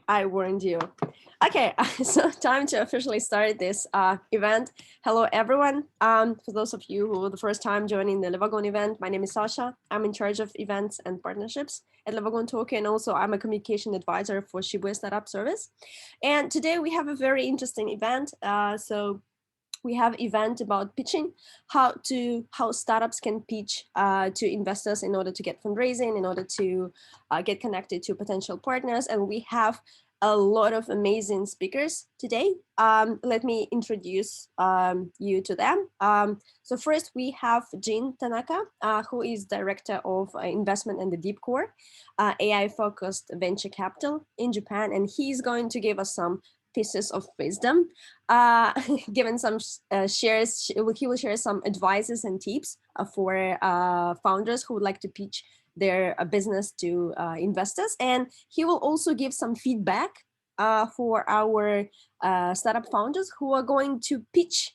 I warned you. Okay, so time to officially start this event. Hello, everyone. For those of you who are the first time joining the Levagon event, my name is Sasha. I'm in charge of events and partnerships at Levagon Tokyo, and also I'm a communication advisor for Shibuya Startup Service. And today we have a very interesting event. We have event about pitching, how startups can pitch to investors in order to get fundraising, in order to get connected to potential partners. And we have a lot of amazing speakers today. Let me introduce you to them. So first we have Jin Tanaka, who is Director of Investment in the DEEPCORE, AI-focused venture capital in Japan. And he's going to give us some pieces of wisdom, given some shares. He will share some advices and tips for founders who would like to pitch their business to investors, and he will also give some feedback for our startup founders who are going to pitch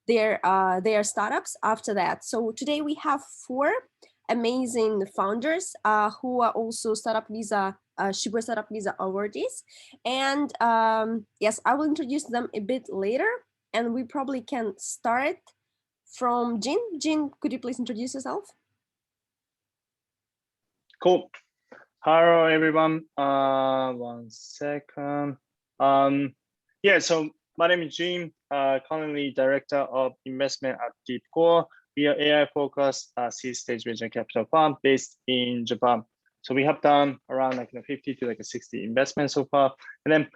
their startups after that. So today we have 4 amazing founders who are also Startup Visa Shibuya Startup Visa awardees. And yes, I will introduce them a bit later, and we probably can start from Jin. Jin, could you please introduce yourself? Cool. Hello, everyone. 1 second. Yeah, so my name is Jin, currently Director of Investment at DEEPCORE. We are AI-focused seed stage venture capital fund based in Japan. So we have done around 50 to 60 investments so far. And then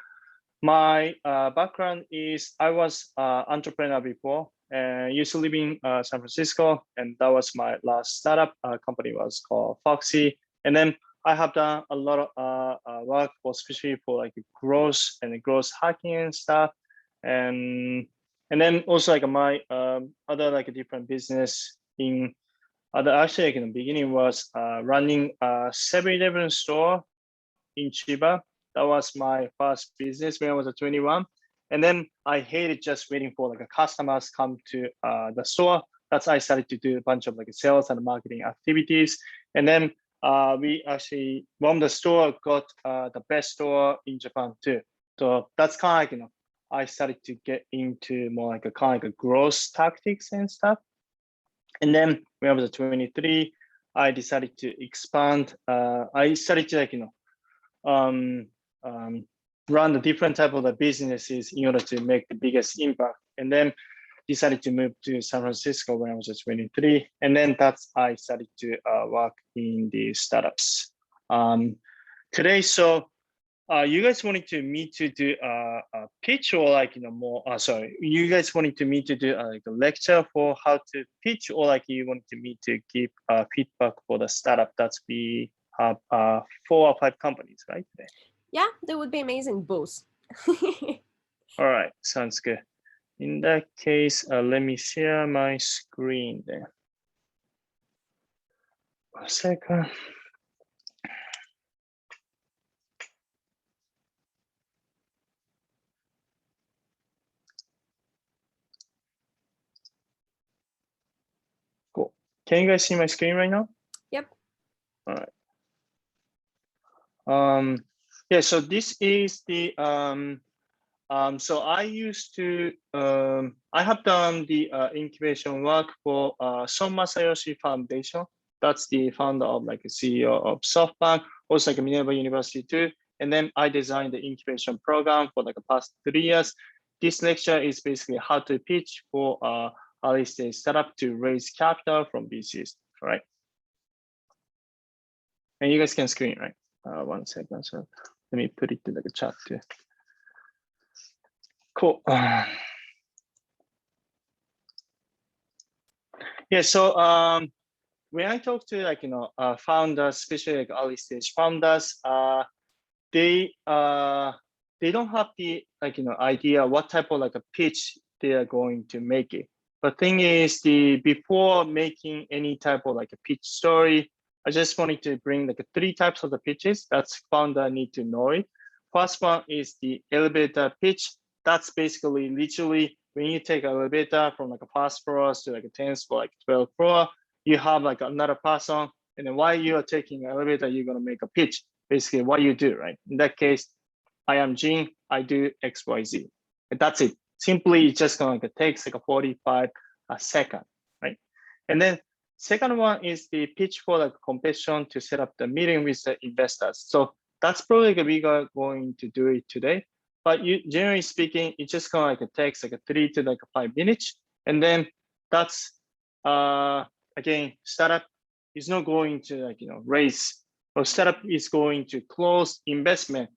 my background is I was an entrepreneur before and used to live in San Francisco. And that was my last startup. Company was called Foxy. And then I have done a lot of work, especially for growth and growth hacking and stuff. And then also my other different business in actually in the beginning was running a 7-Eleven store in Chiba. That was my first business when I was 21. And then I hated just waiting for customers come to the store. That's I started to do a bunch of sales and marketing activities. And then we actually from the store got the best store in Japan too. So that's kind of I started to get into more growth tactics and stuff. And then when I was 23, I decided to expand. I started to run the different type of the businesses in order to make the biggest impact. And then decided to move to San Francisco when I was 23. And then that's I started to work in the startups. Today, so you guys wanted to me to do a pitch or more, sorry, you guys wanted to me to do a lecture for how to pitch, or you wanted me to give feedback for the startup that we have 4 or 5 companies, right? Today? Yeah, that would be amazing, both. All right, sounds good. In that case, let me share my screen then. 1 second. Cool. Can you guys see my screen right now? Yep. All right. Yeah, so this is the so I used to I have done the incubation work for Son Masayoshi Foundation. That's the founder of CEO of SoftBank, also Minerva University too. And then I designed the incubation program for the past 3 years. This lecture is basically how to pitch for early stage startup to raise capital from VCs, right? And you guys can screen, right? 1 second, so let me put it to the chat too. Cool. Yeah, so when I talk to founders, especially early stage founders, they don't have the idea what type of a pitch they are going to make it. But thing is, before making any type of a pitch story, I just wanted to bring 3 types of the pitches that's founder need to know it. First one is the elevator pitch. That's basically literally when you take an elevator from a first floor to a 10th floor, 12th floor, you have another person, and then while you are taking an elevator, you're gonna make a pitch, basically what you do, right? In that case, I am Jin, I do XYZ. And that's it. Simply just going to take like a 45 seconds, right? And then second one is the pitch for the competition to set up the meeting with the investors. So that's probably we are going to do it today. But generally speaking, it's just going to takes like a 3 to like 5 minutes. And then that's again, startup is not going to like raise, or startup is going to close investment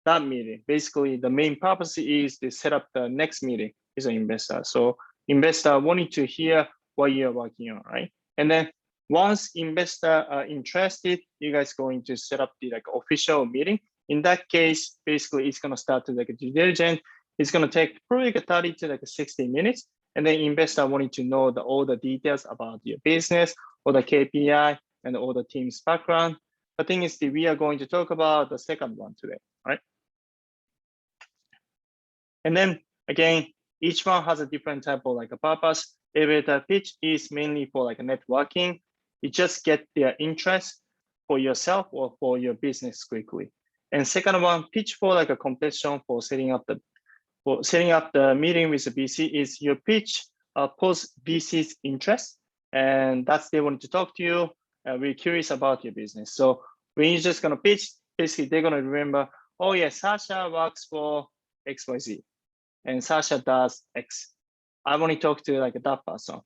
that meeting. Basically, the main purpose is to set up the next meeting with an investor. So investor wanting to hear what you're working on, right? And then once investor are interested, you guys going to set up the like official meeting. In that case, basically it's gonna start to like a due diligence. It's gonna take probably like 30 to like 60 minutes. And then investor wanting to know all the details about your business, or the KPI, and all the team's background. The thing is that we are going to talk about the second one today, right? And then again, each one has a different type of like a purpose. Elevator pitch is mainly for like a networking. You just get their interest for yourself or for your business quickly. And second one, pitch for like a competition for setting up the meeting with the VC is your pitch post VC's interest, and that's they want to talk to you. We're curious about your business. So when you're just gonna pitch, basically they're gonna remember, oh yeah, Sasha works for XYZ, and Sasha does X. I want to talk to like that person.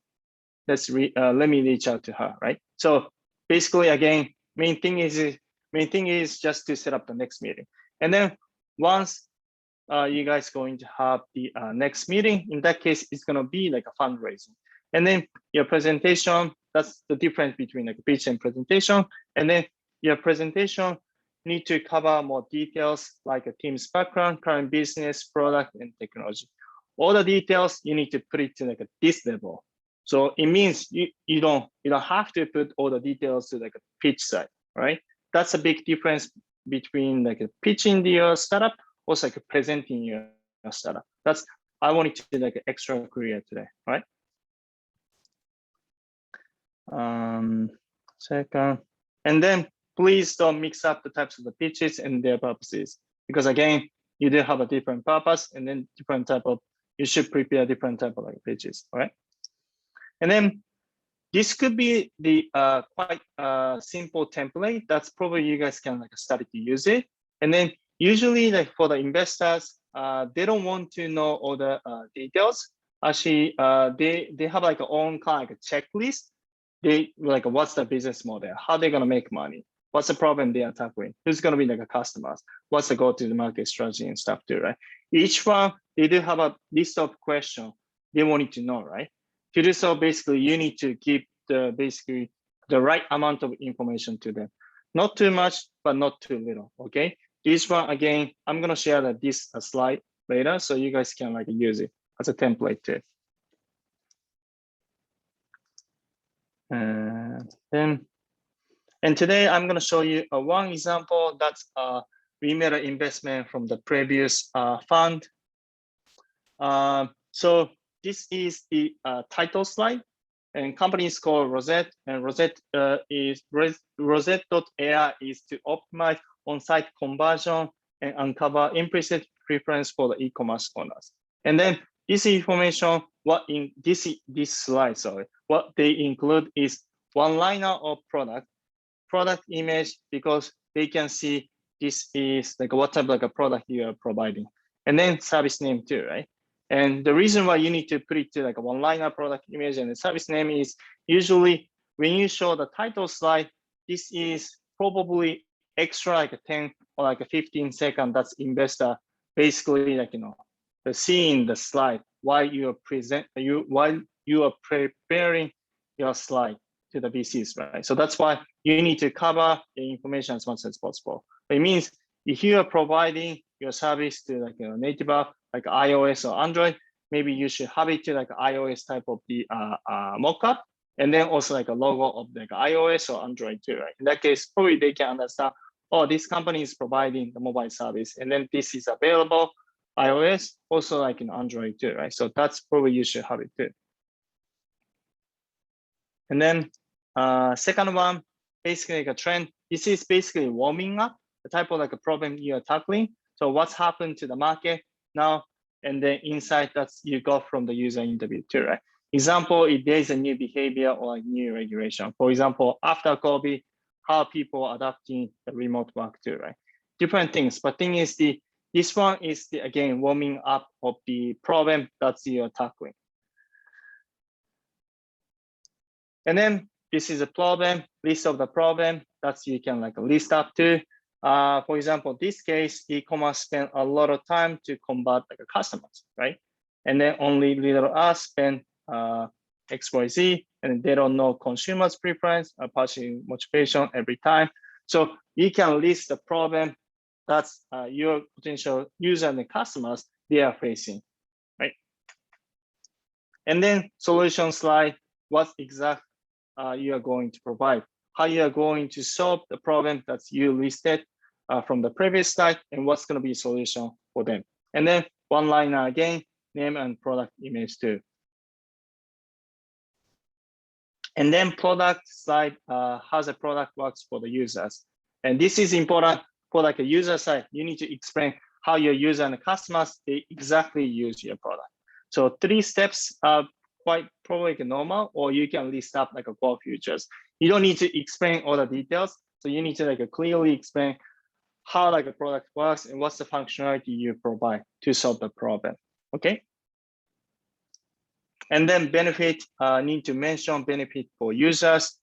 Let me reach out to her, right? So basically, again, main thing is just to set up the next meeting, and then once you guys going to have the next meeting, in that case, it's gonna be like a fundraising, and then your presentation. That's the difference between like a pitch and presentation, and then your presentation need to cover more details like a team's background, current business, product, and technology. All the details you need to put it to like this level. So it means you don't have to put all the details to like a pitch side, right? That's a big difference between like a pitching your startup, also like presenting your startup. I wanted to do like an extra career today, right? Second, and then please don't mix up the types of the pitches and their purposes, because again, you do have a different purpose, and then different type of, you should prepare different type of like pitches, all right? And then this could be the quite simple template. That's probably you guys can like start to use it. And then usually like for the investors, they don't want to know all the details. Actually, they have like own kind of like a checklist. They like, what's the business model? How they gonna make money? What's the problem they are tackling? Who's gonna be like a customers? What's the go-to-the-market strategy and stuff too, right? Each one, they do have a list of questions they wanted to know, right? To do so, basically, you need to give basically the right amount of information to them. Not too much, but not too little, okay? This one, again, I'm gonna share this slide later, so you guys can like use it as a template too. And today I'm gonna show you one example that's we made an investment from the previous fund. So this is the title slide, and company is called Rosette, and Rosette is Rosette.ai is to optimize on-site conversion and uncover implicit preference for the e-commerce owners. And then this information, what in this slide, sorry, what they include is one-liner of product image, because they can see this is like what type of like a product you are providing, and then service name too, right? And the reason why you need to put it to like a one-liner product image and the service name is usually when you show the title slide, this is probably extra like a 10 or like a 15 second. That's investor basically like seeing the slide while you are preparing your slide to the VCs, right? So that's why you need to cover the information as much as possible. It means if you are providing your service to like a native app, like iOS or Android, maybe you should have it to like iOS type of the mockup, and then also like a logo of like iOS or Android too, right? In that case, probably they can understand, oh, this company is providing the mobile service, and then this is available iOS, also like in Android too, right? So that's probably you should have it too. And then second one, basically like a trend. This is basically warming up, the type of like a problem you are tackling. So what's happened to the market now? And then insight that's you got from the user interview too, right? Example, if there's a new behavior or a new regulation. For example, after COVID, how people are adapting the remote work too, right? Different things, but thing is this one is again, warming up of the problem that's you're tackling. And then this is a problem, list of the problem that's you can like list up to. For example, this case, e-commerce spend a lot of time to convert like customers, right? And then only little us spend XYZ, and they don't know consumers' preference or purchasing motivation every time. So you can list the problem that's your potential user and the customers they are facing, right? And then solution slide, what exact you are going to provide, how you are going to solve the problem that you listed from the previous slide, and what's going to be a solution for them. And then one liner again, name and product image too. And then product slide, how the product works for the users. And this is important for like a user side. You need to explain how your user and the customers, they exactly use your product. So 3 steps are quite probably normal, or you can list up like a core features. You don't need to explain all the details. So you need to like clearly explain how like a product works and what's the functionality you provide to solve the problem, okay? And then benefit, need to mention benefit for users.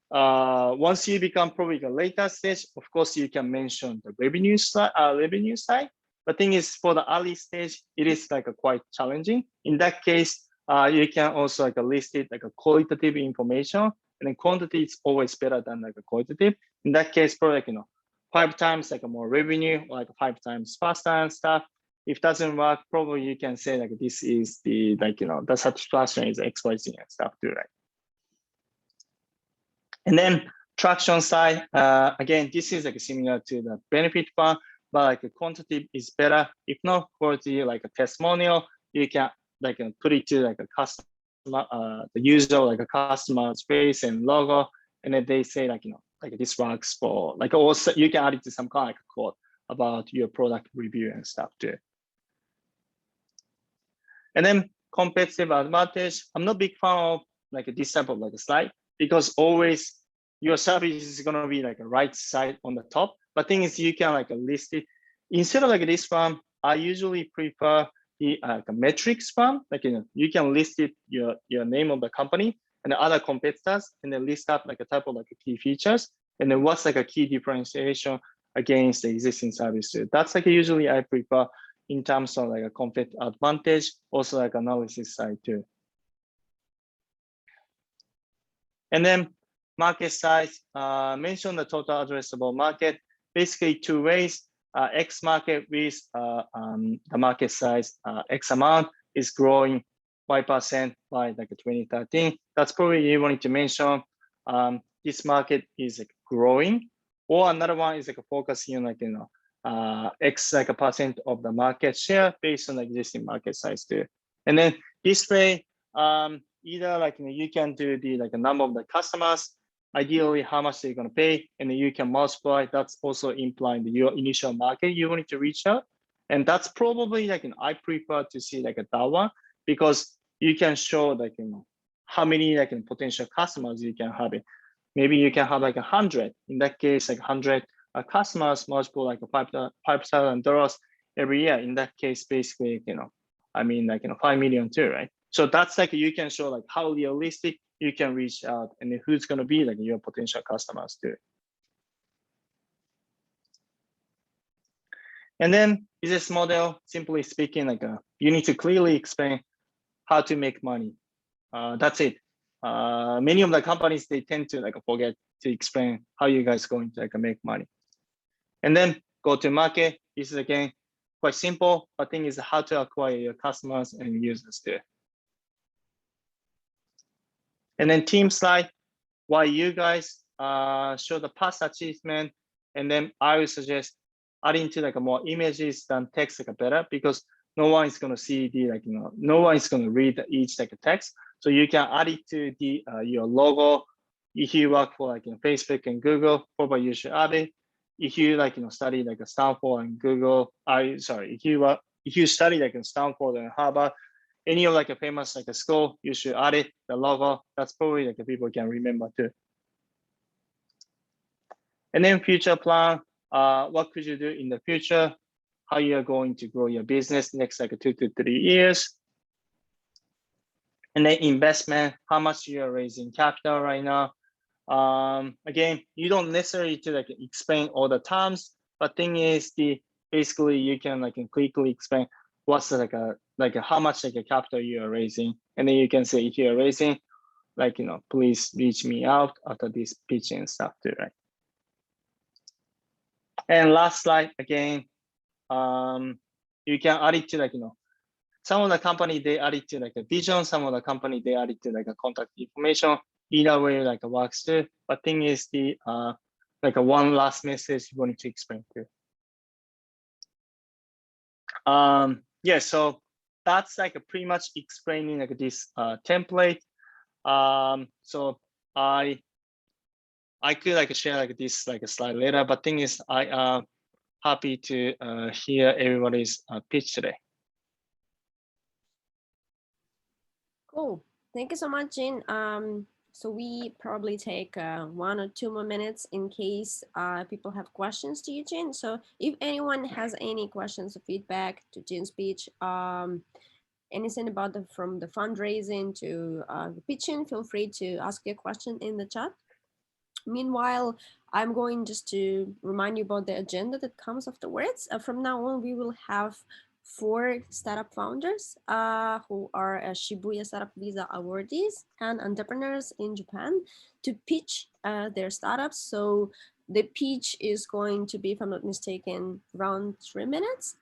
Once you become probably the later stage, of course, you can mention the revenue side. But thing is, for the early stage, it is like a quite challenging. In that case, you can also like list it like a qualitative information, and then quantity is always better than like a qualitative. In that case, probably like, 5 times like a more revenue, like 5 times faster and stuff. If it doesn't work, probably you can say like this is the the satisfaction is XYZ and stuff too, right? And then traction side, again, this is like similar to the benefit one, but like the quantity is better. If not quality, like a testimonial, you can like put it to like a customer, the user, like a customer's face and logo, and then they say like like this works for like, also you can add it to some kind of like code about your product review and stuff too. And then competitive advantage. I'm not a big fan of like this type of like a slide, because always your service is gonna be like a right side on the top. But thing is, you can like list it instead of like this one. I usually prefer the metrics one. Like you can list it your name of the company and the other competitors, and then list up like a type of like key features, and then what's like a key differentiation against the existing service. That's like usually I prefer in terms of like a competitive advantage, also like analysis side too. And then market size, mention the total addressable market, basically 2 ways. X market with the market size X amount is growing 5% by like 2013. That's probably you wanted to mention. This market is like growing, or another one is like focusing on like X like a percent of the market share based on the existing market size too. And then this way, either like you can do the like a number of the customers, ideally how much they're gonna pay, and then you can multiply. That's also implying your initial market you want to reach out, and that's probably like I prefer to see like that one, because you can show like how many like potential customers you can have it. Maybe you can have like 100. In that case, like 100 customers multiple like $5,000 every year. In that case, basically, I mean like 5 million too, right? So that's like you can show like how realistic you can reach out, and who's gonna be like your potential customers too. And then business model, simply speaking, like you need to clearly explain how to make money. That's it. Many of the companies, they tend to like forget to explain how you guys going to like make money. And then go to market. This is again quite simple, but thing is how to acquire your customers and users too. And then team slide, why you guys show the past achievement, and then I would suggest adding to like more images than text like better, because no one is going to see the like no one is going to read each like text. So you can add it to the your logo. If you work for like Facebook and Google, probably you should add it. if you like study like a Stanford and Google, if you study like in Stanford and Harvard, any of like a famous like a school, you should add it, the logo. That's probably like people can remember too. And then future plan, what could you do in the future? How you are going to grow your business next like 2 to 3 years. And then investment, how much you are raising capital right now. Again, you don't necessarily to like explain all the terms, but thing is basically you can like quickly explain what's like how much like a capital you are raising. And then you can say if you are raising, like, please reach me out after this pitch and stuff too, right? And last slide again, you can add it to like, some of the company they add it to like a vision, some of the company they add it to like a contact information. Either way like works too. But thing is like a one last message you wanted to explain too. Yeah, so that's like pretty much explaining like this template. So I could like share like this like a slide later, but thing is I am happy to hear everybody's pitch today. Cool. Thank you so much, Jin. So we probably take 1 or 2 more minutes in case people have questions to you, Jin. So if anyone has any questions or feedback to Jin's speech, anything about from the fundraising to the pitching, feel free to ask your question in the chat. Meanwhile, I'm going just to remind you about the agenda that comes afterwards. From now on, we will have 4 startup founders who are Shibuya Startup Visa awardees and entrepreneurs in Japan to pitch their startups. So the pitch is going to be, if I'm not mistaken, around 3 minutes.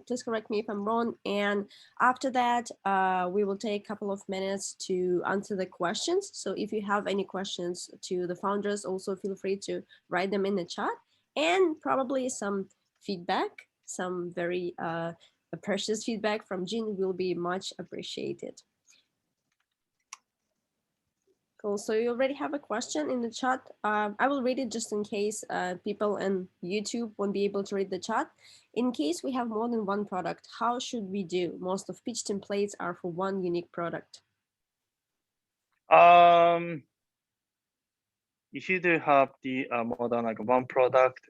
Please correct me if I'm wrong. And after that, we will take a couple of minutes to answer the questions. So if you have any questions to the founders, also feel free to write them in the chat, and probably some feedback, some very precious feedback from Jin will be much appreciated. Cool. So you already have a question in the chat. I will read it just in case people on YouTube won't be able to read the chat. In case we have more than one product, how should we do? Most of pitch templates are for one unique product. If you do have the more than like one product,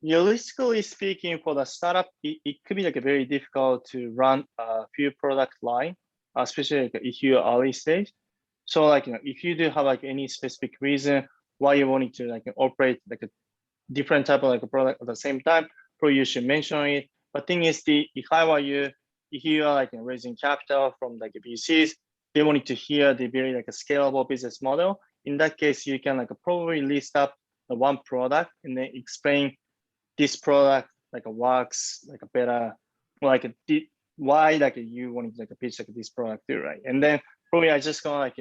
realistically speaking, for the startup, it could be like a very difficult to run a few product line, especially like if you're early stage. So like, if you do have like any specific reason why you wanting to like operate like a different type of like a product at the same time, probably you should mention it. But thing is, if I were you, if you are like raising capital from like VCs, they wanted to hear the very like a scalable business model. In that case, you can like probably list up the one product and then explain this product like works like a better, like why like you want to like pitch like this product too, right? And then probably I just gonna like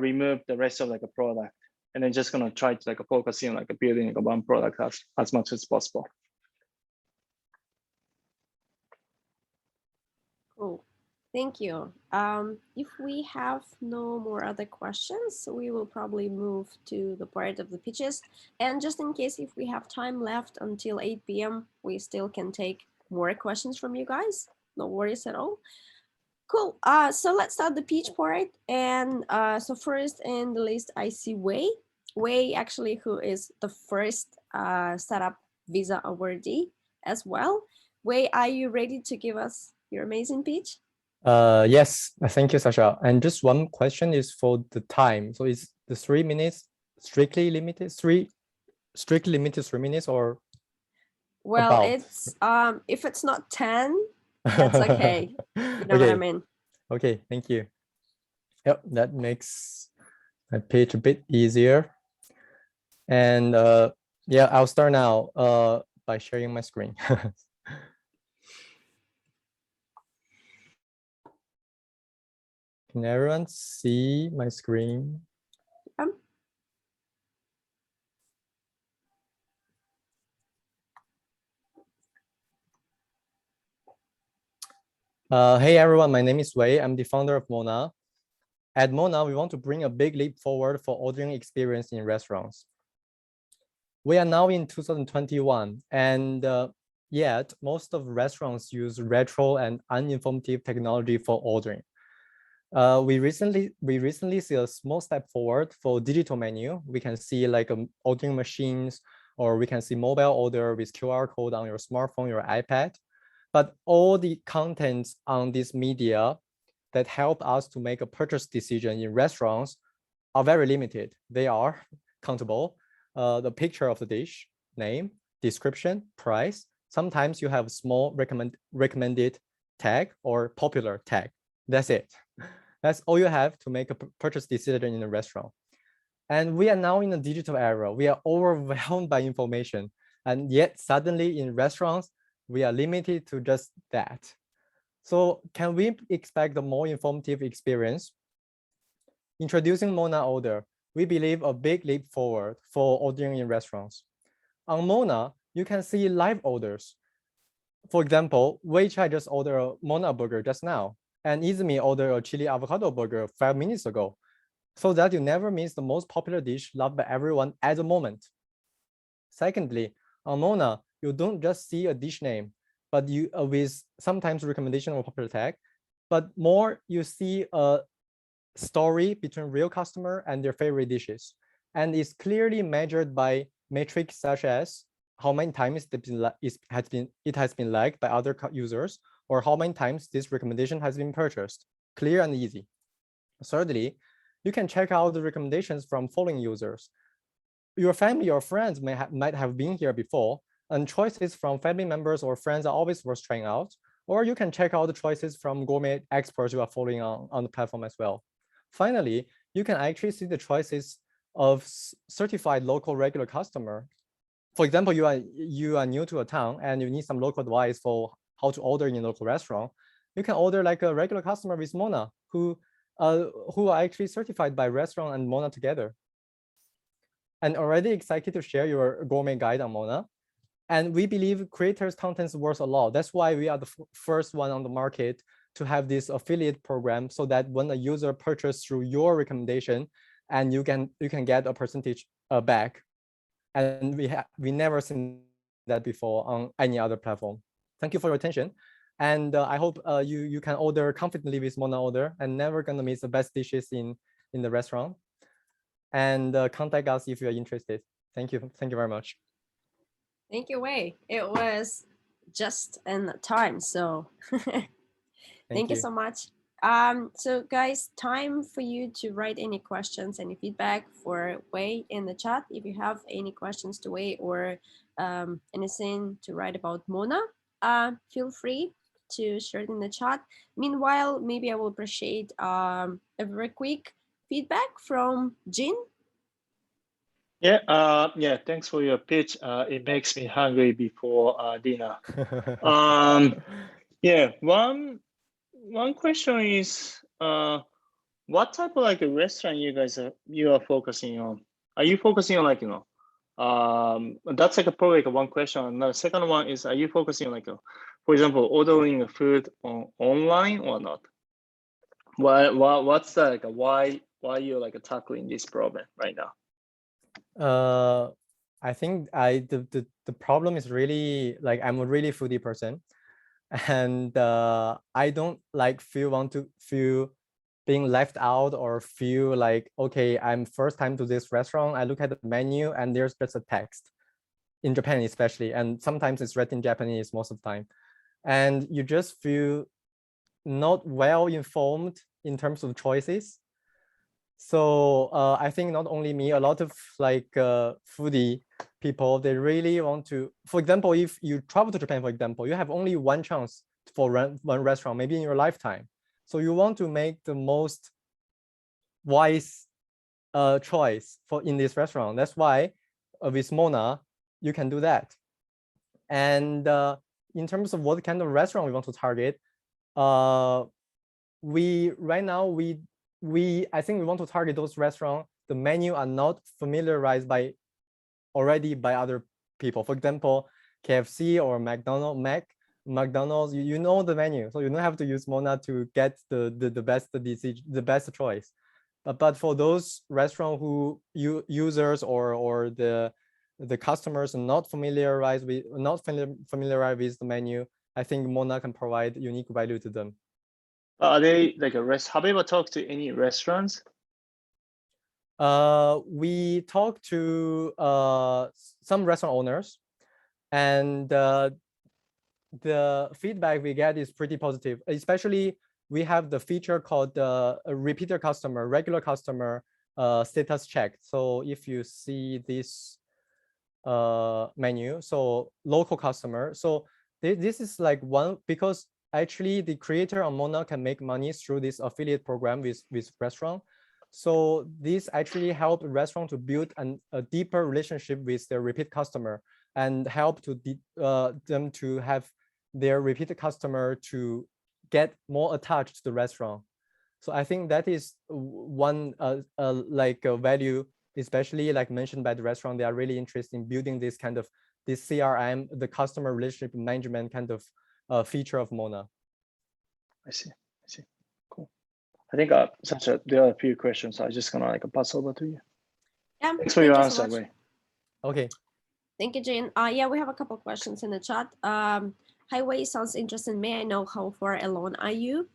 remove the rest of like a product, and then just gonna try to like focus in like building like one product as much as possible. Cool. Thank you. If we have no more other questions, we will probably move to the part of the pitches. And just in case if we have time left until 8 p.m., we still can take more questions from you guys. No worries at all. Cool. So let's start the pitch part. And so first in the list, I see Wei. Wei actually, who is the first startup visa awardee as well. Wei, are you ready to give us your amazing pitch? Yes, thank you, Sasha. And just one question is for the time. So is the 3 minutes strictly limited? Strictly limited 3 minutes, or? Well, about? it's if it's not 10, that's okay. You know what I mean? Okay, thank you. Yep, that makes my pitch a bit easier. And yeah, I'll start now by sharing my screen. Can everyone see my screen? Hey everyone, my name is Wei. I'm the founder of Mona. At Mona, we want to bring a big leap forward for ordering experience in restaurants. We are now in 2021, and yet most of restaurants use retro and uninformative technology for ordering. We recently see a small step forward for digital menu. We can see like ordering machines, or we can see mobile order with QR code on your smartphone, your iPad. But all the contents on this media that help us to make a purchase decision in restaurants are very limited. They are countable. The picture of the dish, name, description, price. Sometimes you have small recommended tag or popular tag. That's it. That's all you have to make a purchase decision in a restaurant. And we are now in a digital era. We are overwhelmed by information. And yet suddenly in restaurants, we are limited to just that. So can we expect a more informative experience? Introducing Mona Order, we believe a big leap forward for ordering in restaurants. On Mona, you can see live orders. For example, Wei-Chai just ordered a Mona burger just now, and Izumi ordered a chili avocado burger 5 minutes ago, so that you never miss the most popular dish loved by everyone at the moment. Secondly, on Mona, you don't just see a dish name, but you with sometimes recommendation or popular tag, but more you see a story between real customer and their favorite dishes, and is clearly measured by metrics such as how many times it has been liked by other users, or how many times this recommendation has been purchased. Clear and easy. Thirdly, you can check out the recommendations from following users. Your family or friends might have been here before, and choices from family members or friends are always worth trying out. Or you can check out the choices from gourmet experts you are following on the platform as well. Finally, you can actually see the choices of certified local regular customer. For example, you are new to a town and you need some local advice for how to order in a local restaurant. You can order like a regular customer with Mona who are actually certified by restaurant and Mona together. And already excited to share your gourmet guide on Mona. And we believe creators' content is worth a lot. That's why we are the first one on the market to have this affiliate program, so that when a user purchases through your recommendation, and you can get a percentage back. And we never seen that before on any other platform. Thank you for your attention. And I hope you can order confidently with Mona Order and never gonna miss the best dishes in the restaurant. And contact us if you are interested. Thank you very much. Thank you, Wei. It was just in time, so thank you so much. So guys, time for you to write any questions, any feedback for Wei in the chat. If you have any questions to Wei or anything to write about Mona, feel free to share it in the chat. Meanwhile, maybe I will appreciate a very quick feedback from Jin. Yeah, thanks for your pitch. It makes me hungry before dinner. Yeah, one question is, what type of like a restaurant you are focusing on? Are you focusing on like, that's like probably like one question. And the second one is, are you focusing on like, for example, ordering food online or not? What's the, like why you're like tackling this problem right now? I think the problem is really like, I'm a really foodie person, and I don't like want to feel being left out, or feel like, okay, I'm first time to this restaurant, I look at the menu and there's just a text in Japan especially, and sometimes it's written in Japanese most of the time, and you just feel not well informed in terms of choices. So I think not only me, a lot of like foodie people, they really want to, for example, if you travel to Japan, for example, you have only one chance for one restaurant, maybe in your lifetime. So you want to make the most wise choice in this restaurant. That's why with Mona, you can do that. And in terms of what kind of restaurant we want to target, right now I think we want to target those restaurants, the menu are not familiarized already by other people. For example, KFC or McDonald's, you know the menu, so you don't have to use Mona to get the best choice. But for those restaurant users or the the customers are not familiarized with the menu, I think Mona can provide unique value to them. Are they like a rest? Have you ever talked to any restaurants? We talked to some restaurant owners, and the feedback we get is pretty positive. Especially, we have the feature called a repeater customer, regular customer status check. So if you see this menu, so local customer. So this is like one, because actually the creator on Mona can make money through this affiliate program with restaurant. So this actually help restaurant to build a deeper relationship with their repeat customer and help to them to have their repeat customer to get more attached to the restaurant. So I think that is one like a value, especially like mentioned by the restaurant. They are really interested in building this kind of this CRM, the customer relationship management kind of feature of Mona. I see. Cool. I think Sasha, there are a few questions. I'm just gonna like pass over to you. Yeah, thanks for your so answer, much. Wei. Okay. Thank you, Jane. Yeah, we have a couple of questions in the chat. Highway sounds interesting. May I know how far along are you?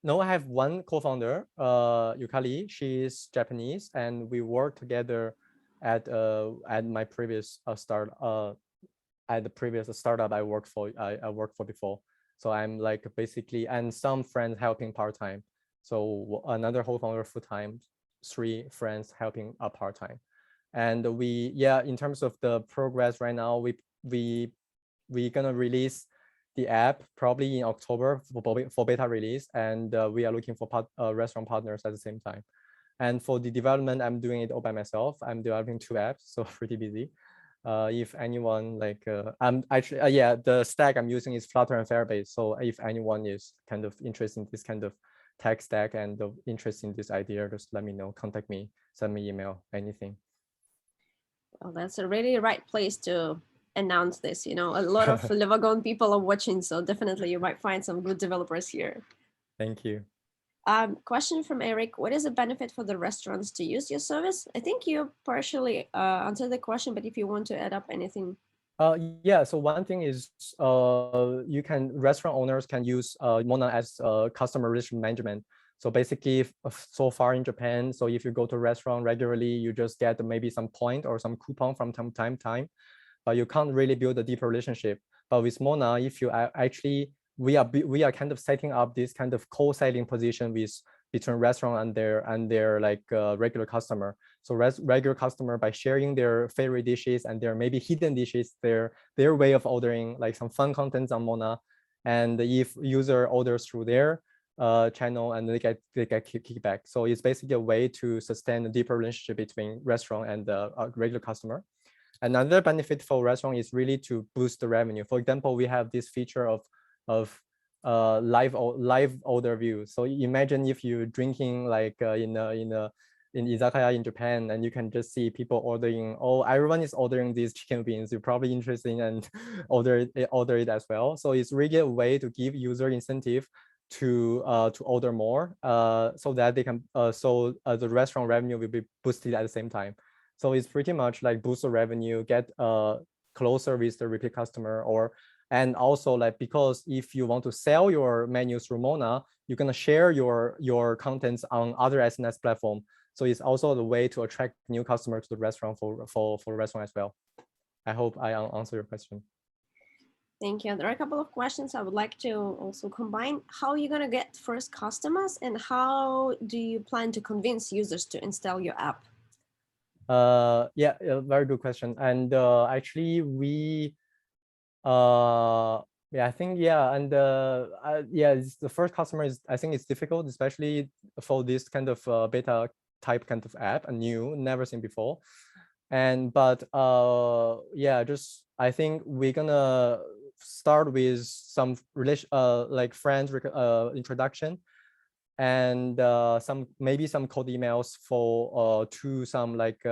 No, I have one co-founder, Yukali. She is Japanese, and we work together at my previous at the previous startup I worked for before. So I'm like basically, and some friends helping part-time. So another co-founder full-time, 3 friends helping part-time. And we, yeah, in terms of the progress right now, we gonna release the app probably in October for beta release, and we are looking for restaurant partners at the same time. And for the development, I'm doing it all by myself. I'm developing 2 apps, so pretty busy. If anyone like, I'm actually, yeah, the stack I'm using is Flutter and Firebase. So if anyone is kind of interested in this kind of tech stack and interested in this idea, just let me know, contact me, send me email, anything. Well, that's a really right place to announce this. You know, a lot of Levagon people are watching, so definitely you might find some good developers here. Thank you. Question from Eric: what is the benefit for the restaurants to use your service? I think you partially answered the question, but if you want to add up anything. Yeah, so one thing is restaurant owners can use Mona as customer relationship management. So basically, so far in Japan, so if you go to a restaurant regularly, you just get maybe some point or some coupon from time to time, but you can't really build a deeper relationship. But with Mona, if you actually, we are kind of setting up this kind of co-selling position between restaurant and their like regular customer. So regular customer, by sharing their favorite dishes and their maybe hidden dishes, their way of ordering like some fun contents on Mona, and if user orders through their channel, and they get kickback. So it's basically a way to sustain a deeper relationship between restaurant and the regular customer. Another benefit for restaurant is really to boost the revenue. For example, we have this feature of live order view. So imagine if you're drinking like in izakaya in Japan, and you can just see people ordering. Oh, everyone is ordering these chicken wings. You're probably interested and order it as well. So it's really a way to give user incentive to order more, so that they can the restaurant revenue will be boosted at the same time. So it's pretty much like boost the revenue, get closer with the repeat customer, and also like, because if you want to sell your menu through Mona, you're gonna share your contents on other SNS platform. So it's also the way to attract new customers to the restaurant for restaurant as well. I hope I answer your question. Thank you. There are a couple of questions I would like to also combine. How are you going to get first customers, and how do you plan to convince users to install your app? Yeah, very good question. And actually, we yeah, I think, yeah, and yeah, the first customer is, I think it's difficult, especially for this kind of beta type kind of app, a new, never seen before. But yeah, just I think we're gonna start with some like friends introduction, and maybe some cold emails for to some like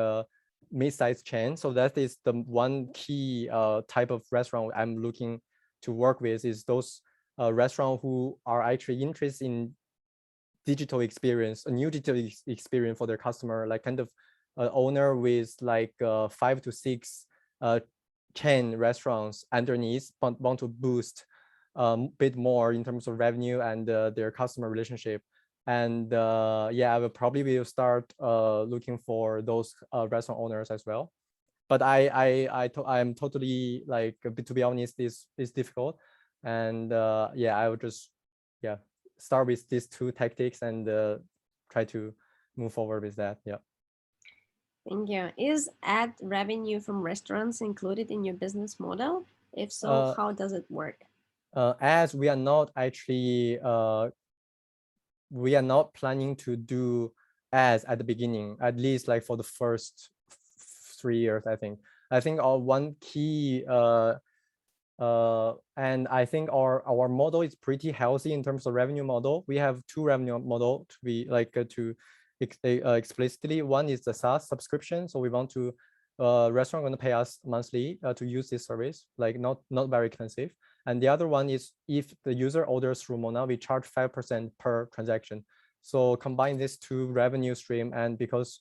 mid-sized chain. So that is the one key type of restaurant I'm looking to work with, is those restaurants who are actually interested in digital experience, a new digital experience for their customer, like kind of owner with like 5 to 6 chain restaurants underneath want to boost a bit more in terms of revenue and their customer relationship. And yeah, I will probably start looking for those restaurant owners as well. But I'm totally like, to be honest, this is difficult. And yeah, I would just start with these two tactics and try to move forward with that. Yeah. Thank you. Is ad revenue from restaurants included in your business model? If so, how does it work? As we are not actually we are not planning to do ads at the beginning, at least like for the first 3 years. I think our one key and I think our model is pretty healthy in terms of revenue model. We have two revenue model to be like explicitly. One is the SaaS subscription, so we want to restaurant going to pay us monthly to use this service, like not very expensive. And the other one is if the user orders through Mona, we charge 5% per transaction. So combine these two revenue stream, and because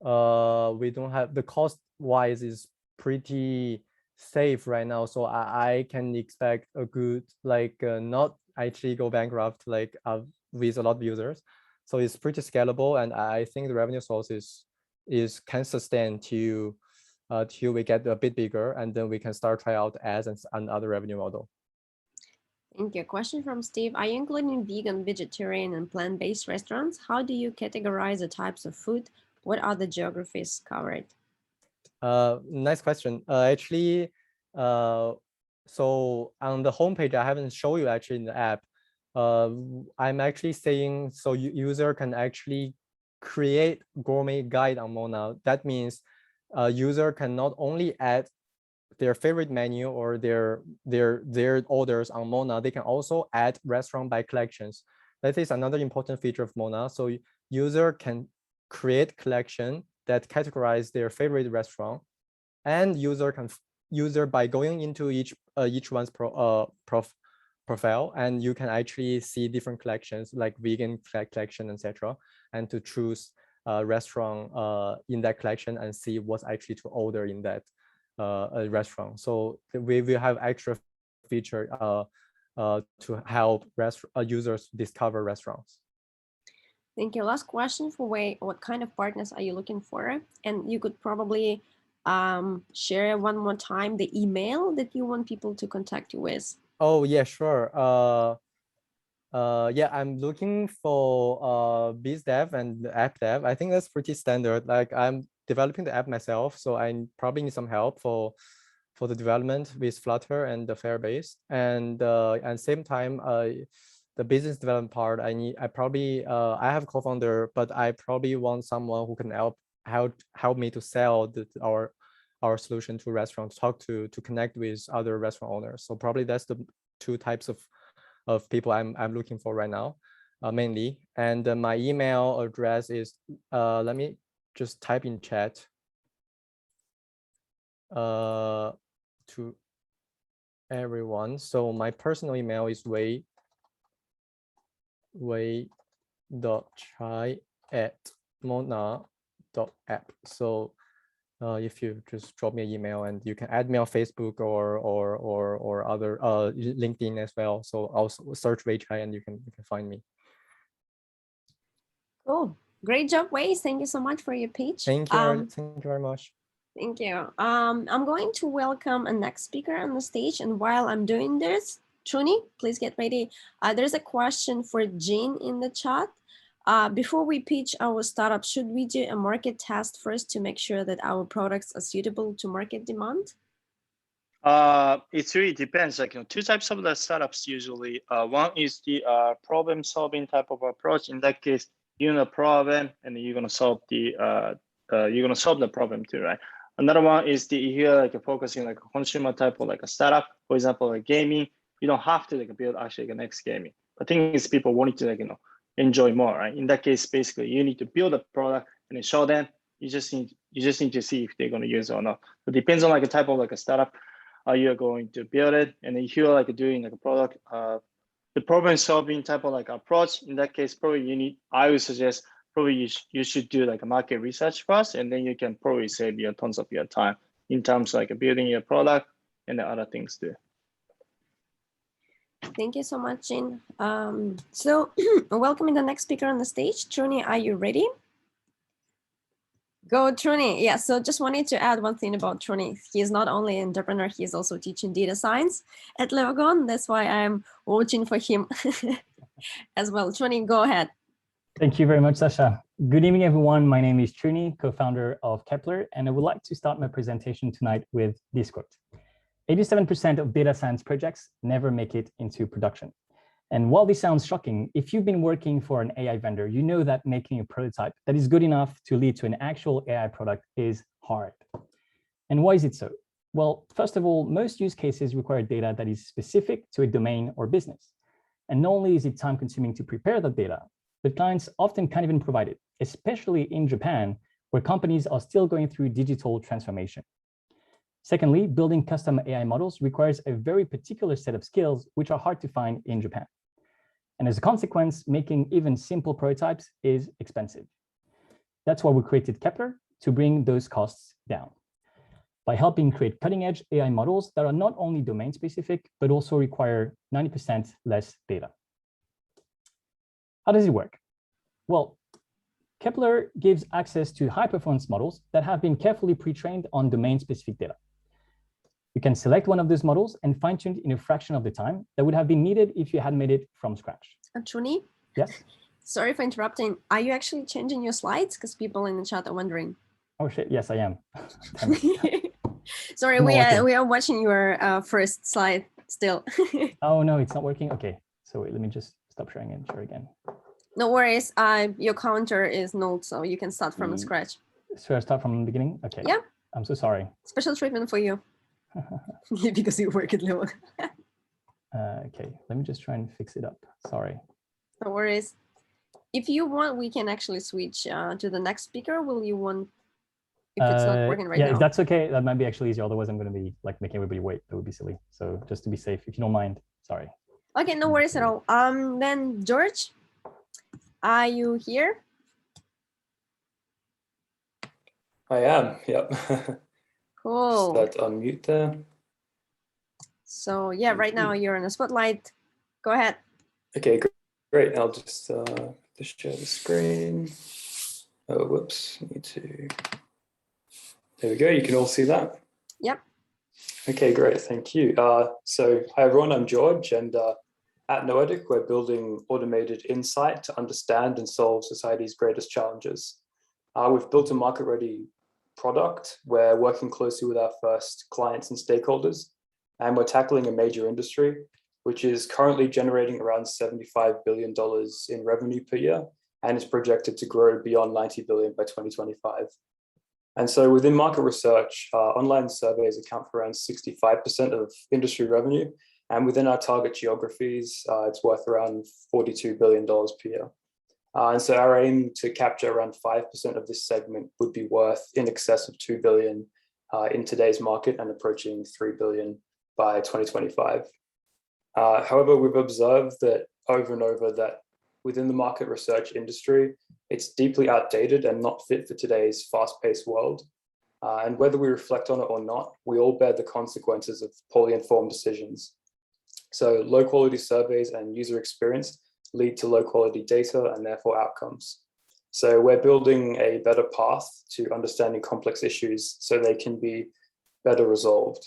we don't have the cost wise is pretty safe right now, so I can expect a good like not actually go bankrupt like with a lot of users. So it's pretty scalable, and I think the revenue source is can sustain till we get a bit bigger, and then we can start try out ads and other revenue model. Thank you. Question from Steve. Are you including vegan, vegetarian, and plant-based restaurants? How do you categorize the types of food? What are the geographies covered? Nice question. Actually, so on the homepage, I haven't shown you actually in the app. I'm actually saying so user can actually create gourmet guide on Mona. That means user can not only add their favorite menu or their orders on Mona, they can also add restaurant by collections. That is another important feature of Mona. So user can create collection that categorize their favorite restaurant, and user by going into each one's profile, and you can actually see different collections like vegan collection, etc., and to choose a restaurant in that collection and see what's actually to order in that restaurant. So we will have extra feature to help users discover restaurants. Thank you. Last question for Wei. What kind of partners are you looking for? And you could probably share one more time the email that you want people to contact you with. Oh yeah, sure. Yeah, I'm looking for biz dev and app dev. I think that's pretty standard. Like I'm developing the app myself, so I probably need some help for the development with Flutter and the Firebase. And same time, the business development part, I have a co-founder, but I probably want someone who can help me to sell our solution to restaurants, to connect with other restaurant owners. So probably that's the two types of people I'm looking for right now, mainly. And my email address is let me just type in chat to everyone. So my personal email is wei.chai@mona.app. So if you just drop me an email, and you can add me on Facebook or other LinkedIn as well. So I'll search Wei Chai and you can find me. Cool. Great job, Wei. Thank you so much for your pitch. Thank you. Thank you very much. Thank you. I'm going to welcome a next speaker on the stage. And while I'm doing this, Chuni, please get ready. There's a question for Jin in the chat. Before we pitch our startup, should we do a market test first to make sure that our products are suitable to market demand? It really depends. Like, two types of the startups usually. One is the problem-solving type of approach. In that case, you know the problem, and you're gonna solve the problem too, right? Another one is the here like focusing like a consumer type of like a startup, for example, like gaming. You don't have to like build actually the next gaming. The thing is, people want to like enjoy more, right? In that case, basically, you need to build a product and then show them. You just need to see if they're gonna use it or not. It depends on like a type of like a startup. You're going to build it, and if you're like doing like a product, the problem solving type of like approach, in that case, probably I would suggest probably you should do like a market research first, and then you can probably save you tons of your time in terms of like building your product and the other things too. Thank you so much, Jin. So welcoming the next speaker on the stage. Truni, are you ready? Go, Truni. Yeah, so just wanted to add one thing about Truni. He is not only an entrepreneur, he is also teaching data science at Levagon. That's why I'm watching for him as well. Truni, go ahead. Thank you very much, Sasha. Good evening, everyone. My name is Truni, co-founder of Kepler, and I would like to start my presentation tonight with this quote. 87% of data science projects never make it into production. And while this sounds shocking, if you've been working for an AI vendor, you know that making a prototype that is good enough to lead to an actual AI product is hard. And why is it so? Well, first of all, most use cases require data that is specific to a domain or business. And not only is it time consuming to prepare the data, but clients often can't even provide it, especially in Japan, where companies are still going through digital transformation. Secondly, building custom AI models requires a very particular set of skills which are hard to find in Japan. And as a consequence, making even simple prototypes is expensive. That's why we created Kepler, to bring those costs down by helping create cutting-edge AI models that are not only domain-specific, but also require 90% less data. How does it work? Well, Kepler gives access to high-performance models that have been carefully pre-trained on domain-specific data. You can select one of those models and fine-tune in a fraction of the time that would have been needed if you had made it from scratch. Truni? Yes? Sorry for interrupting. Are you actually changing your slides? Because people in the chat are wondering. Oh shit, yes, I am. Sorry, we are watching your first slide still. Oh no, it's not working. Okay, so wait, let me just stop sharing and share again. No worries. Your counter is null, so you can start from scratch. So I start from the beginning? Okay. Yeah. I'm so sorry. Special treatment for you. Because you work at Levagon. Okay, let me just try and fix it up. Sorry. No worries. If you want, we can actually switch to the next speaker. Will you want, if it's not working right now? Yeah, if that's okay, that might be actually easier. Otherwise, I'm going to be like making everybody wait. That would be silly. So just to be safe, if you don't mind, sorry. Okay, no worries at all. Then George, are you here? I am, yep. Cool. Start to unmute there. So yeah, right now you're in the spotlight. Go ahead. Okay, great. I'll just share the screen. Oh, whoops, need to. There we go. You can all see that. Yep. Okay, great. Thank you. So hi everyone, I'm George, and at Noetic, we're building automated insight to understand and solve society's greatest challenges. We've built a market-ready product. We're working closely with our first clients and stakeholders, and we're tackling a major industry, which is currently generating around $75 billion in revenue per year, and is projected to grow beyond 90 billion by 2025. And so within market research, online surveys account for around 65% of industry revenue. And within our target geographies, it's worth around $42 billion per year. And so our aim to capture around 5% of this segment would be worth in excess of 2 billion in today's market and approaching 3 billion by 2025. However, we've observed that over and over that within the market research industry, it's deeply outdated and not fit for today's fast-paced world. And whether we reflect on it or not, we all bear the consequences of poorly informed decisions. So low quality surveys and user experience lead to low quality data and therefore outcomes. So we're building a better path to understanding complex issues so they can be better resolved.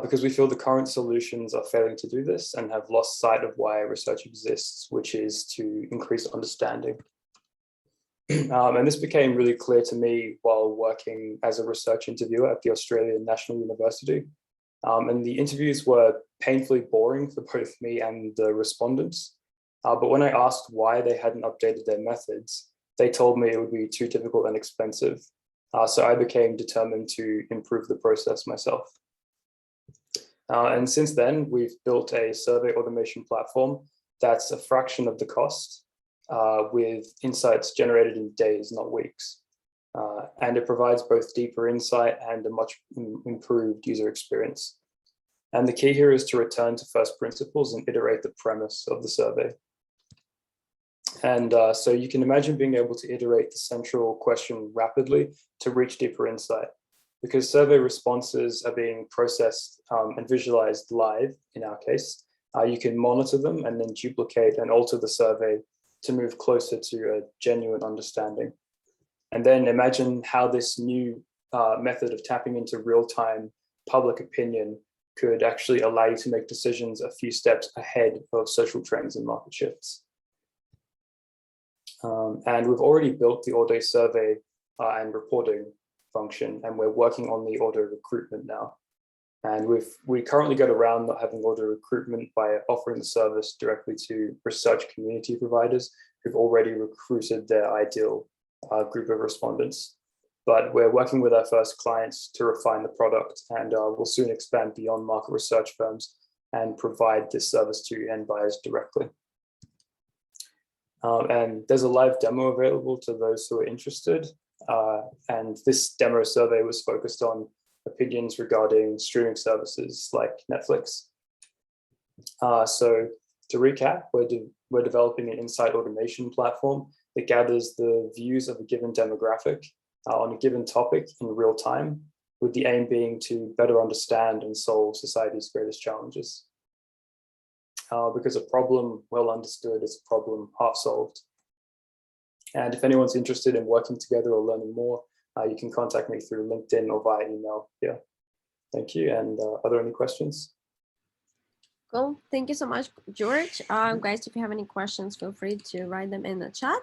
Because we feel the current solutions are failing to do this and have lost sight of why research exists, which is to increase understanding. And this became really clear to me while working as a research interviewer at the Australian National University. And the interviews were painfully boring for both me and the respondents. But when I asked why they hadn't updated their methods, they told me it would be too difficult and expensive. So I became determined to improve the process myself. And since then, we've built a survey automation platform that's a fraction of the cost, with insights generated in days, not weeks. And it provides both deeper insight and a much improved user experience. And the key here is to return to first principles and iterate the premise of the survey. And so you can imagine being able to iterate the central question rapidly to reach deeper insight. Because survey responses are being processed and visualized live, in our case, you can monitor them and then duplicate and alter the survey to move closer to a genuine understanding. And then imagine how this new method of tapping into real-time public opinion could actually allow you to make decisions a few steps ahead of social trends and market shifts. And we've already built the auto survey and reporting function, and we're working on the auto recruitment now. And we currently get around not having auto recruitment by offering the service directly to research community providers who've already recruited their ideal group of respondents. But we're working with our first clients to refine the product, and we'll soon expand beyond market research firms and provide this service to end buyers directly. And there's a live demo available to those who are interested. And this demo survey was focused on opinions regarding streaming services like Netflix. So to recap, we're developing an insight automation platform that gathers the views of a given demographic on a given topic in real time, with the aim being to better understand and solve society's greatest challenges. Because a problem well understood is a problem half solved. And if anyone's interested in working together or learning more, you can contact me through LinkedIn or via email here. Thank you. And are there any questions? Cool. Thank you so much, George. Guys, if you have any questions, feel free to write them in the chat.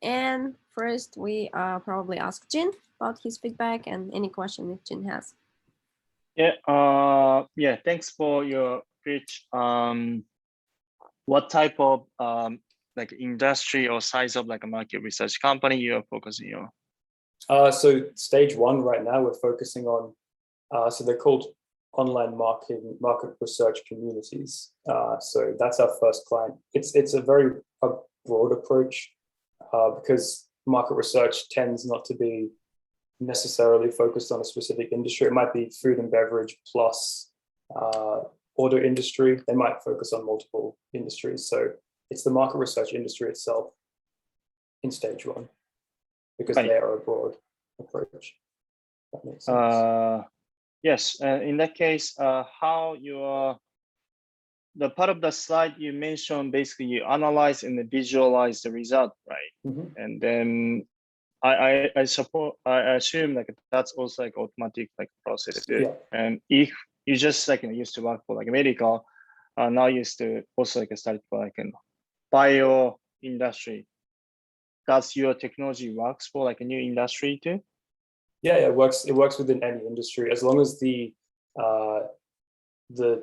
And first, we probably ask Jin about his feedback and any question if Jin has. Yeah, thanks for your pitch. What type of like industry or size of like a market research company you are focusing on? So stage one right now, we're focusing on, so they're called online market research communities. So that's our first client. It's a very broad approach because market research tends not to be necessarily focused on a specific industry. It might be food and beverage plus auto industry. They might focus on multiple industries. So it's the market research industry itself in stage one, because they are a broad approach. That makes sense. Yes, in that case, how you are, the part of the slide you mentioned, basically you analyze and visualize the result, right? Mm-hmm. And then I assume like that's also like automatic like process. Yeah. And if you just like used to work for like medical, now used to also like start for like a bio industry. Does your technology works for like a new industry too? Yeah, it works within any industry as long as the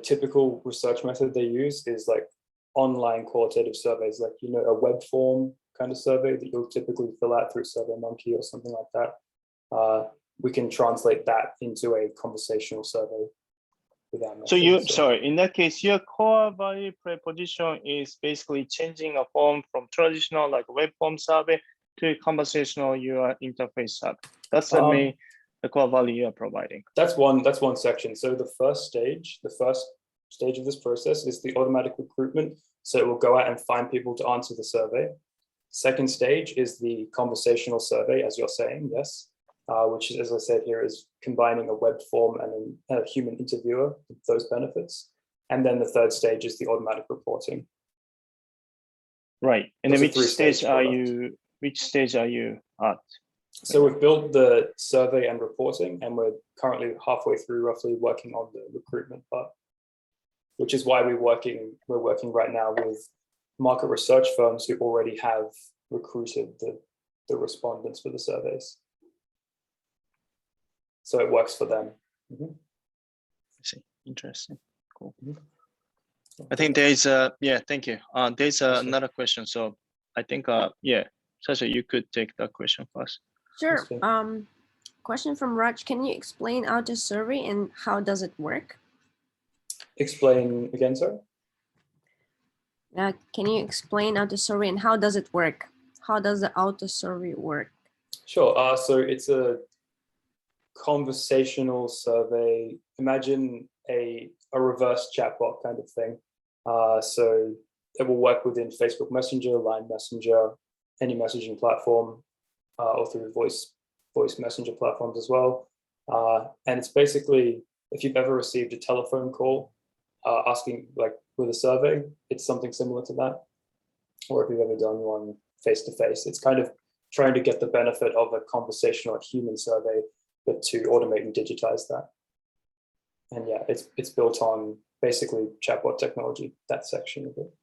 typical research method they use is like online qualitative surveys, like a web form kind of survey that you'll typically fill out through SurveyMonkey or something like that. We can translate that into a conversational survey with our method. Sorry, in that case, your core value proposition is basically changing a form from traditional like web form survey to a conversational UI interface survey. That's the core value you are providing. That's one section. So the first stage of this process is the automatic recruitment. So it will go out and find people to answer the survey. Second stage is the conversational survey, as you're saying, yes, which, as I said here, is combining a web form and a human interviewer with those benefits. And then the third stage is the automatic reporting. Right. And then which stage are you at? So we've built the survey and reporting, and we're currently halfway through roughly working on the recruitment part, which is why we're working right now with market research firms who already have recruited the respondents for the surveys. So it works for them. Mm-hmm. I see. Interesting. Cool. Mm-hmm. I think there is thank you. There's another question. So I think Sasha, you could take that question first. Sure. Question from Raj. Can you explain auto survey and how does it work? Explain again, sir. Can you explain auto survey and how does it work? How does the auto survey work? Sure. So it's a conversational survey. Imagine a reverse chatbot kind of thing. So it will work within Facebook Messenger, Line Messenger, any messaging platform, or through voice messenger platforms as well. And it's basically, if you've ever received a telephone call asking, like with a survey, it's something similar to that. Or if you've ever done one face-to-face, it's kind of trying to get the benefit of a conversational human survey, but to automate and digitize that. And yeah, it's built on basically chatbot technology, that section of it.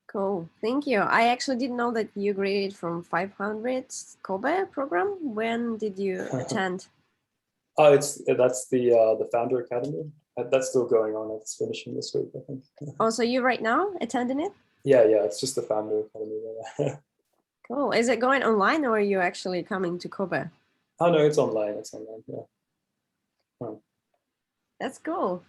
Cool, thank you. I actually didn't know that you graduated from 500 Kobe program. When did you attend? Oh, that's the Founder Academy. That's still going on. It's finishing this week, I think. Oh, so you right now attending it? Yeah, it's just the Founder Academy. Cool. Is it going online or are you actually coming to Kobe? Oh no, it's online. It's online. Yeah. Oh. That's cool.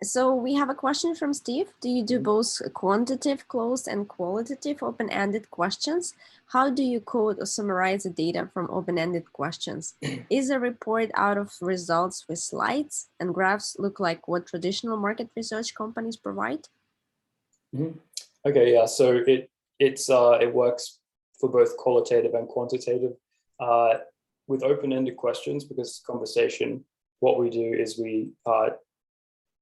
So we have a question from Steve. Do you do both quantitative closed and qualitative open-ended questions? How do you code or summarize the data from open-ended questions? Is a report out of results with slides and graphs look like what traditional market research companies provide? Mm-hmm. Okay, yeah. So it works for both qualitative and quantitative. With open-ended questions, because it's conversation, what we do is we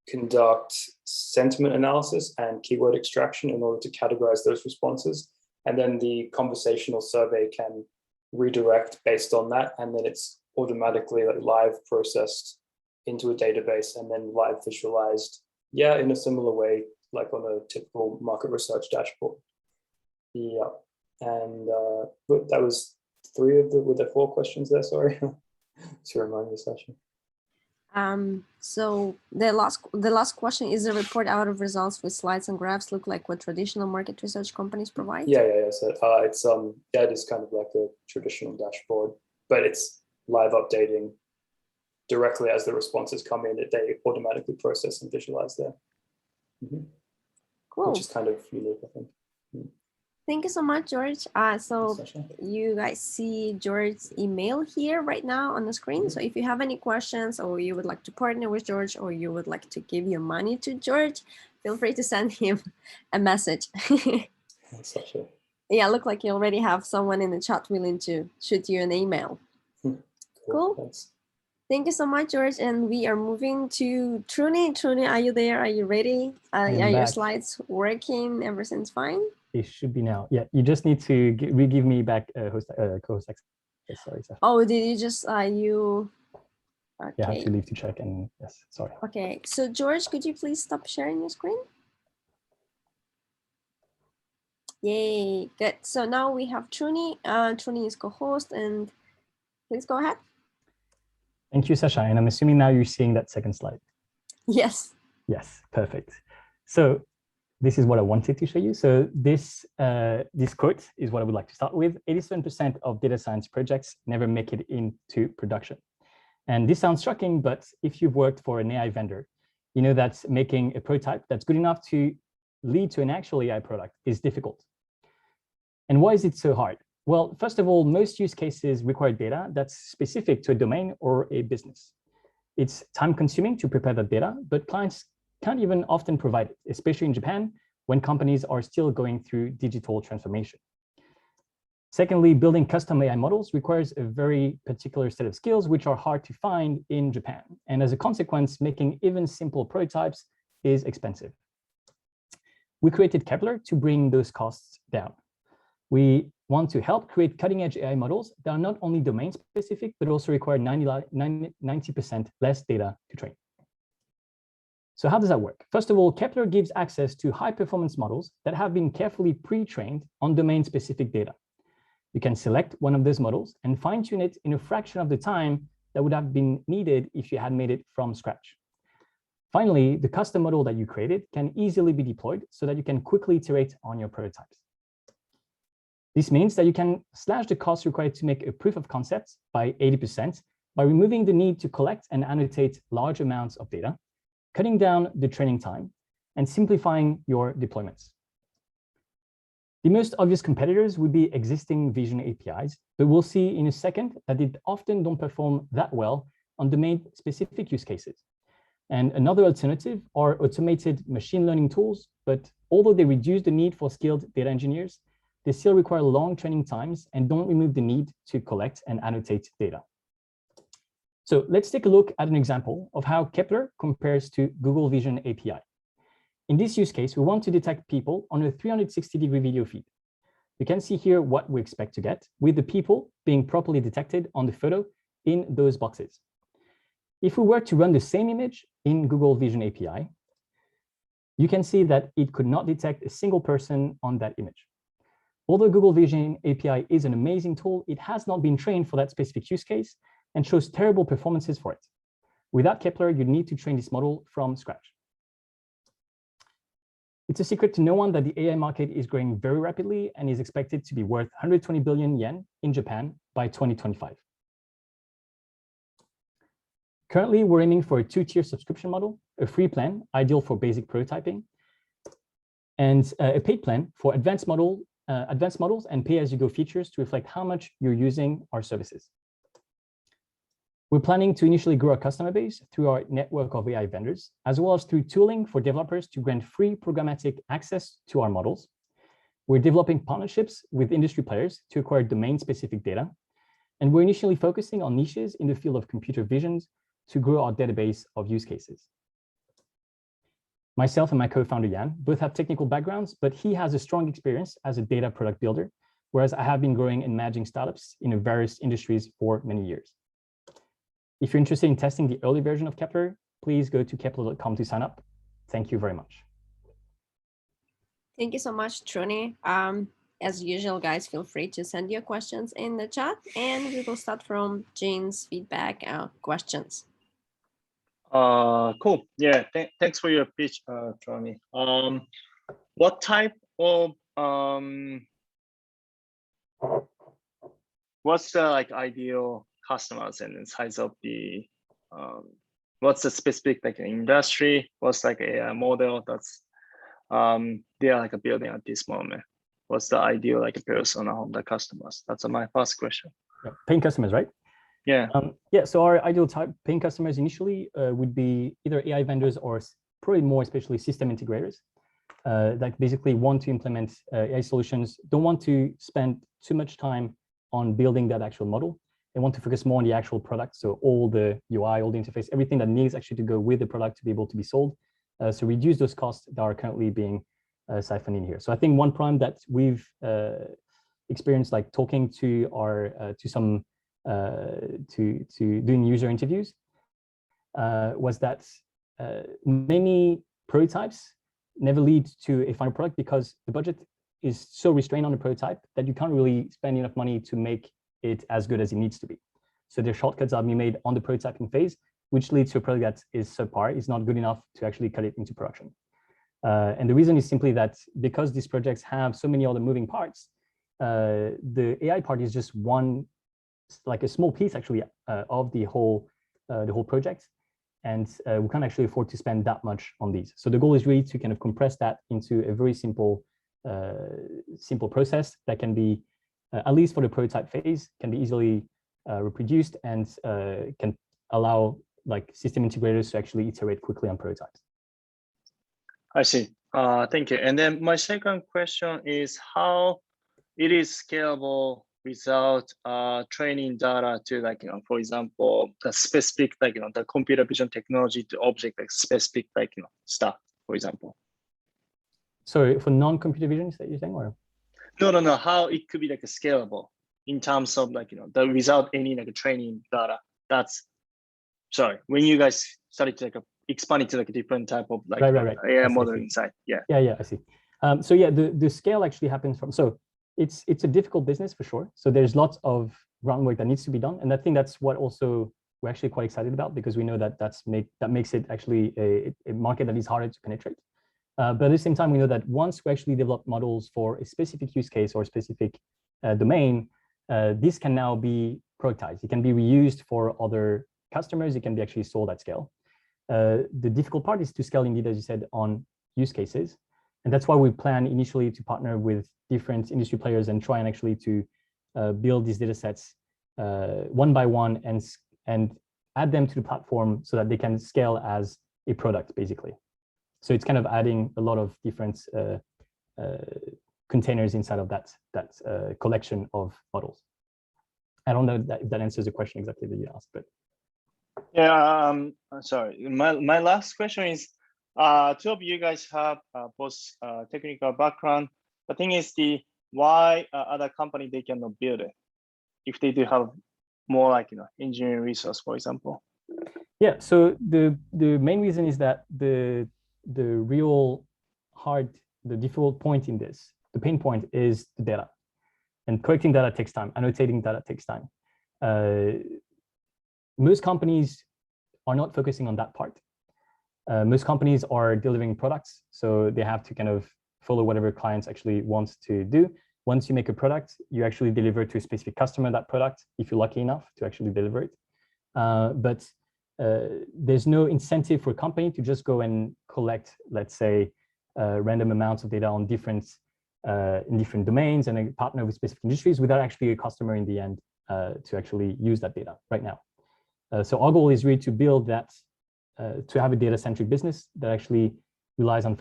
conduct sentiment analysis and keyword extraction in order to categorize those responses. And then the conversational survey can redirect based on that. And then it's automatically like live processed into a database and then live visualized. Yeah, in a similar way, like on a typical market research dashboard. Yeah, and that was were there 4 questions there? Sorry, to remind me, Sasha. So the last question is: a report out of results with slides and graphs look like what traditional market research companies provide? Yeah. So it's it is kind of like a traditional dashboard, but it's live updating directly as the responses come in. They automatically process and visualize there. Mm-hmm. Cool. Which is kind of unique, I think. Mm-hmm. Thank you so much, George. So you guys see George's email here right now on the screen. So if you have any questions or you would like to partner with George or you would like to give your money to George, feel free to send him a message. Yeah, look like you already have someone in the chat willing to shoot you an email. Cool. Thanks. Thank you so much, George. And we are moving to Truni. Truni, are you there? Are you ready? Are your slides working? Everything's fine? It should be now. Yeah, you just need to give me back co-host access. Sorry, Sasha. Oh, did you just you? Okay. Yeah, I have to leave to check and yes, sorry. Okay, so George, could you please stop sharing your screen? Yay, good. So now we have Truni. Truni is co-host, and please go ahead. Thank you, Sasha. And I'm assuming now you're seeing that second slide. Yes. Yes, perfect. So this is what I wanted to show you. So this quote is what I would like to start with. 87% of data science projects never make it into production. And this sounds shocking, but if you've worked for an AI vendor, you know that making a prototype that's good enough to lead to an actual AI product is difficult. And why is it so hard? Well, first of all, most use cases require data that's specific to a domain or a business. It's time consuming to prepare that data, but clients can't even often provide it, especially in Japan, when companies are still going through digital transformation. Secondly, building custom AI models requires a very particular set of skills which are hard to find in Japan. And as a consequence, making even simple prototypes is expensive. We created Kepler to bring those costs down. We want to help create cutting-edge AI models that are not only domain-specific, but also require 90% less data to train. So how does that work? First of all, Kepler gives access to high-performance models that have been carefully pre-trained on domain-specific data. You can select one of those models and fine-tune it in a fraction of the time that would have been needed if you had made it from scratch. Finally, the custom model that you created can easily be deployed so that you can quickly iterate on your prototypes. This means that you can slash the cost required to make a proof of concept by 80% by removing the need to collect and annotate large amounts of data, cutting down the training time, and simplifying your deployments. The most obvious competitors would be existing vision APIs, but we'll see in a second that they often don't perform that well on domain-specific use cases. And another alternative are automated machine learning tools, but although they reduce the need for skilled data engineers, they still require long training times and don't remove the need to collect and annotate data. So let's take a look at an example of how Kepler compares to Google Vision API. In this use case, we want to detect people on a 360-degree video feed. You can see here what we expect to get, with the people being properly detected on the photo in those boxes. If we were to run the same image in Google Vision API, you can see that it could not detect a single person on that image. Although Google Vision API is an amazing tool, it has not been trained for that specific use case and shows terrible performances for it. Without Kepler, you need to train this model from scratch. It's a secret to no one that the AI market is growing very rapidly and is expected to be worth 120 billion yen in Japan by 2025. Currently, we're aiming for a two-tier subscription model, a free plan, ideal for basic prototyping, and a paid plan for advanced models and pay-as-you-go features to reflect how much you're using our services. We're planning to initially grow our customer base through our network of AI vendors, as well as through tooling for developers to grant free programmatic access to our models. We're developing partnerships with industry players to acquire domain-specific data, and we're initially focusing on niches in the field of computer vision to grow our database of use cases. Myself and my co-founder Jan both have technical backgrounds, but he has a strong experience as a data product builder, whereas I have been growing and managing startups in various industries for many years. If you're interested in testing the early version of Kepler, please go to kepler.com to sign up. Thank you very much. Thank you so much, Truni. As usual, guys, feel free to send your questions in the chat, and we will start from Jin's feedback questions. Cool. Yeah, thanks for your pitch, Truni. What type of what's the ideal customers and the size of the what's the specific industry? What's AI model that's they are building at this moment? What's the ideal persona of the customers? That's my first question. Yeah, paying customers, right? Yeah. Yeah. So our ideal type paying customers initially would be either AI vendors or probably more especially system integrators that basically want to implement AI solutions, don't want to spend too much time on building that actual model. They want to focus more on the actual product. So all the UI, all the interface, everything that needs actually to go with the product to be able to be sold. So reduce those costs that are currently being siphoned in here. So I think one problem that we've experienced, talking to our to doing user interviews, was that many prototypes never lead to a final product because the budget is so restrained on the prototype that you can't really spend enough money to make it as good as it needs to be. So the shortcuts are being made on the prototyping phase, which leads to a product that is subpar, is not good enough to actually cut it into production. And the reason is simply that because these projects have so many other moving parts, the AI part is just one, a small piece actually of the whole project. And we can't actually afford to spend that much on these. So the goal is really to kind of compress that into a very simple process that can be, at least for the prototype phase, can be easily reproduced and can allow system integrators to actually iterate quickly on prototypes. I see. Thank you. And then my second question is how it is scalable without training data to for example, the specific the computer vision technology to object specific stuff, for example. So for non-computer vision, is that you're saying, or? No. How it could be scalable in terms of the without any training data. That's sorry. When you guys started to expand it to a different type of right. AI model inside. Yeah. Yeah. I see. So yeah, the scale actually happens from it's a difficult business for sure. So there's lots of groundwork that needs to be done, and I think that's what also we're actually quite excited about, because we know that that makes it actually a market that is harder to penetrate. But at the same time, we know that once we actually develop models for a specific use case or a specific domain, this can now be productized. It can be reused for other customers. It can be actually sold at scale. The difficult part is to scale indeed, as you said, on use cases. And that's why we plan initially to partner with different industry players and try and actually to build these data sets one by one and add them to the platform so that they can scale as a product, basically. So it's kind of adding a lot of different containers inside of that collection of models. I don't know if that answers the question exactly that you asked, but yeah. Sorry. My last question is, two of you guys have both technical background. The thing is, why other company they cannot build it if they do have more like engineering resource, for example. Yeah. So the main reason is that the difficult point in this, the pain point is the data, and collecting data takes time. Annotating data takes time. Most companies are not focusing on that part. Most companies are delivering products, so they have to kind of follow whatever clients actually want to do. Once you make a product, you actually deliver to a specific customer that product, if you're lucky enough to actually deliver it. But there's no incentive for a company to just go and collect, let's say, random amounts of data on in different domains and partner with specific industries without actually a customer in the end to actually use that data right now. So our goal is really to build that, to have a data-centric business that actually relies on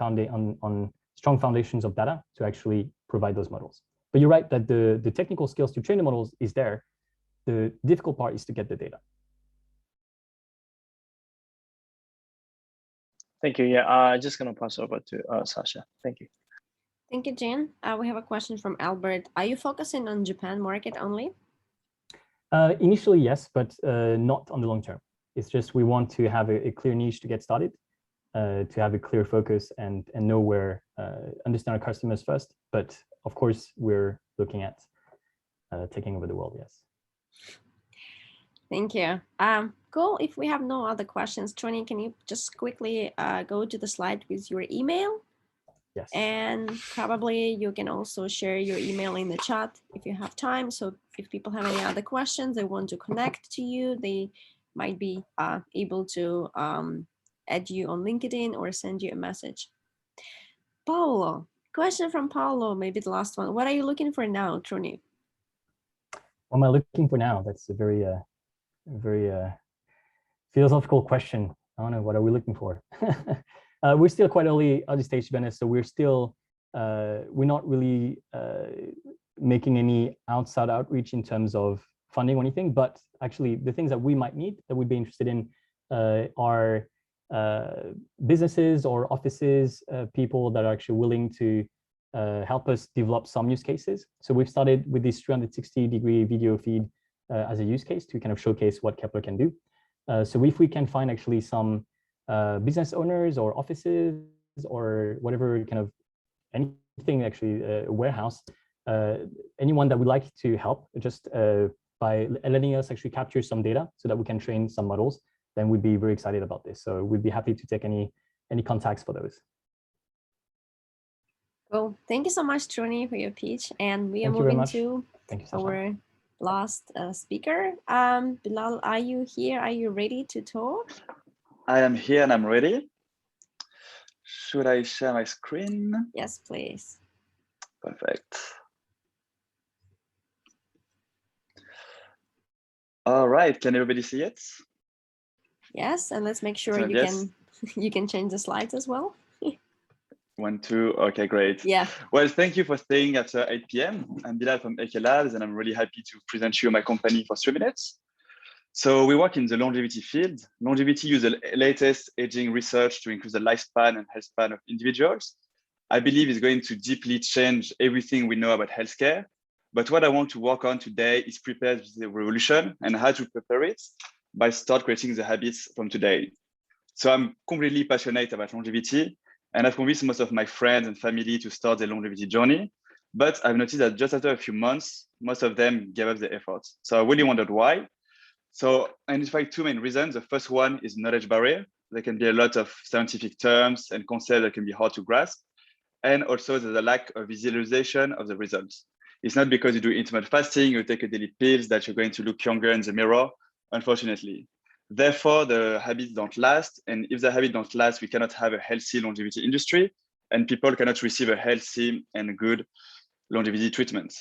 strong foundations of data to actually provide those models. But you're right that the technical skills to train the models is there. The difficult part is to get the data. Thank you. Yeah, just gonna pass over to Sasha. Thank you. Thank you, Jin. We have a question from Albert. Are you focusing on Japan market only? Initially, yes, but not on the long term. It's just we want to have a clear niche to get started, to have a clear focus and know where, understand our customers first. But of course, we're looking at taking over the world, yes. Thank you. Cool. If we have no other questions, Tony, can you just quickly go to the slide with your email? Yes. And probably you can also share your email in the chat if you have time. So if people have any other questions, they want to connect to you, they might be able to add you on LinkedIn or send you a message. Paolo, question from Paolo, maybe the last one. What are you looking for now, Tony? What am I looking for now? That's a very philosophical question. I don't know, what are we looking for? We're still quite early stage, to be honest, so we're still, we're not really making any outside outreach in terms of funding or anything, but actually the things that we might need, that we'd be interested in are businesses or offices, people that are actually willing to help us develop some use cases. So we've started with this 360-degree video feed as a use case to kind of showcase what Kepler can do. So if we can find actually some business owners or offices or whatever kind of anything, actually a warehouse, anyone that would like to help just by letting us actually capture some data so that we can train some models, then we'd be very excited about this. So we'd be happy to take any contacts for those. Cool. Thank you so much, Tony, for your pitch. And we are moving to our last speaker. Bilal, are you here? Are you ready to talk? I am here and I'm ready. Should I share my screen? Yes, please. Perfect. All right, can everybody see it? Yes, and let's make sure you can change the slides as well. 1, 2, okay, great. Yeah. Well, thank you for staying at 8 p.m. I'm Bilal from AK Labs, and I'm really happy to present you my company for 3 minutes. So we work in the longevity field. Longevity uses the latest aging research to increase the lifespan and health span of individuals. I believe it's going to deeply change everything we know about healthcare. But what I want to work on today is prepare the revolution and how to prepare it by start creating the habits from today. So I'm completely passionate about longevity, and I've convinced most of my friends and family to start the longevity journey. But I've noticed that just after a few months, most of them gave up the effort. So I really wondered why. So I identified 2 main reasons. The first one is knowledge barrier. There can be a lot of scientific terms and concepts that can be hard to grasp. And also there's a lack of visualization of the results. It's not because you do intermittent fasting, you take a daily pills that you're going to look younger in the mirror, unfortunately. Therefore, the habits don't last. And if the habits don't last, we cannot have a healthy longevity industry, and people cannot receive a healthy and good longevity treatment.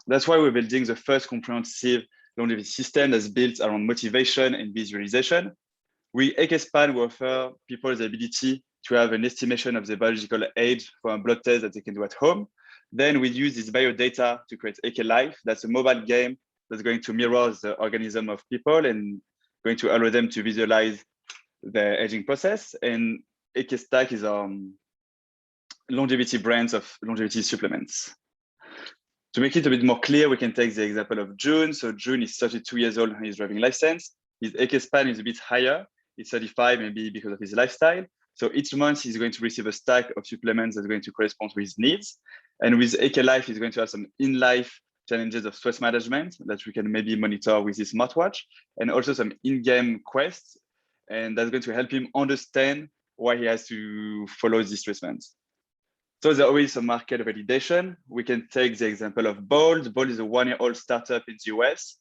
That's why we're building the first comprehensive longevity system that's built around motivation and visualization. With AkeSpan, we offer people the ability to have an estimation of the biological age from a blood test that they can do at home. Then we use this biodata to create Ake Life. That's a mobile game that's going to mirror the organism of people and going to allow them to visualize the aging process. And Ake Stack is longevity brands of longevity supplements. To make it a bit more clear, we can take the example of June. So June is 32 years old on his driving license. His AkeSpan is a bit higher. It's 35, maybe because of his lifestyle. So each month he's going to receive a stack of supplements that's going to correspond to his needs. And with Ake Life, he's going to have some in-life challenges of stress management that we can maybe monitor with his smartwatch, and also some in-game quests. And that's going to help him understand why he has to follow these treatments. So there's always some market validation. We can take the example of Bold. Bold is a one-year-old startup in the US.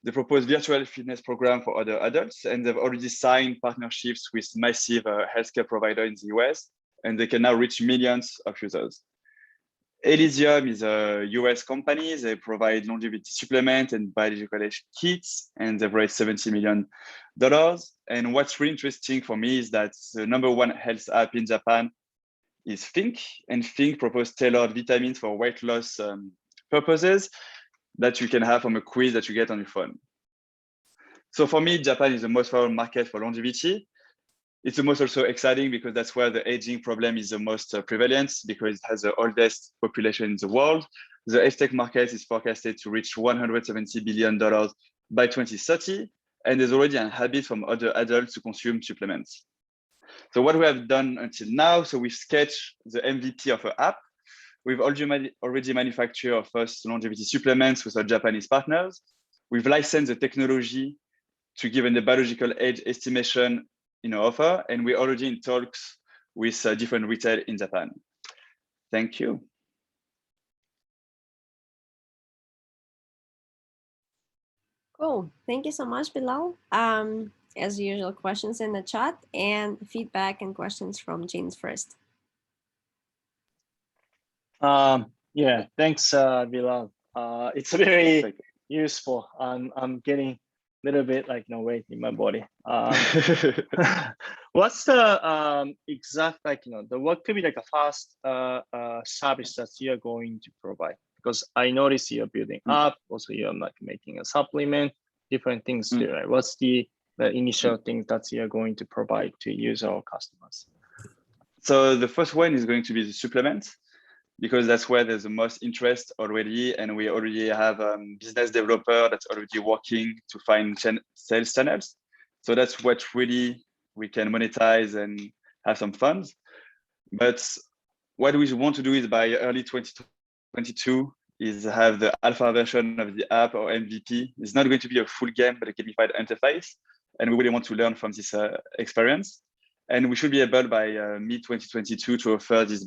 They propose virtual fitness program for other adults, and they've already signed partnerships with massive healthcare provider in the US, and they can now reach millions of users. Elysium is a US company. They provide longevity supplement and biological age kits, and they've raised $70 million. And what's really interesting for me is that the #1 health app in Japan is Think, and Think proposes tailored vitamins for weight loss purposes that you can have from a quiz that you get on your phone. So for me, Japan is the most favorable market for longevity. It's the most also exciting because that's where the aging problem is the most prevalent, because it has the oldest population in the world. The health market is forecasted to reach $170 billion by 2030, and there's already a habit from other adults to consume supplements. So what we have done until now, so we've sketched the MVP of an app. We've already manufactured our first longevity supplements with our Japanese partners. We've licensed the technology to give the biological age estimation in our offer, and we're already in talks with different retail in Japan. Thank you. Cool. Thank you so much, Bilal. As usual, questions in the chat and feedback and questions from James first. Yeah, thanks, Bilal. It's very useful. I'm getting a little bit like no weight in my body. What's the exact what could be like a fast service that you're going to provide? Because I noticed you're building up. Also, you're like making a supplement, different things too, right? What's the initial thing that you're going to provide to user or customers? So the first one is going to be the supplement, because that's where there's the most interest already, and we already have a business developer that's already working to find sales channels. So that's what really we can monetize and have some funds. But what we want to do is by early 2022 is have the alpha version of the app, or MVP. It's not going to be a full game, but a gamified interface. And we really want to learn from this experience. And we should be able by mid-2022 to offer these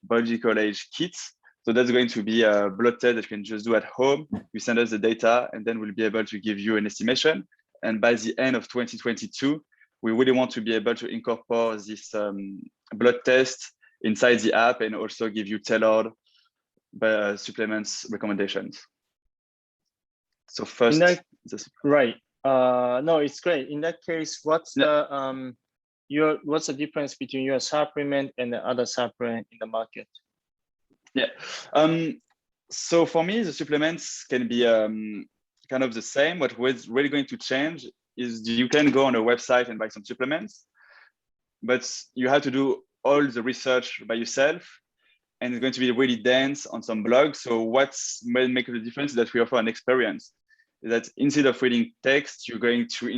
biological age kits. So that's going to be a blood test that you can just do at home. You send us the data, and then we'll be able to give you an estimation. And by the end of 2022, we really want to be able to incorporate this blood test inside the app, and also give you tailored supplements recommendations. So first, right. No, it's great. In that case, what's the what's the difference between your supplement and the other supplement in the market? Yeah. So for me, the supplements can be kind of the same. What's really going to change is you can go on a website and buy some supplements, but you have to do all the research by yourself, and it's going to be really dense on some blogs. So what's make the difference is that we offer an experience. That instead of reading text, you're going to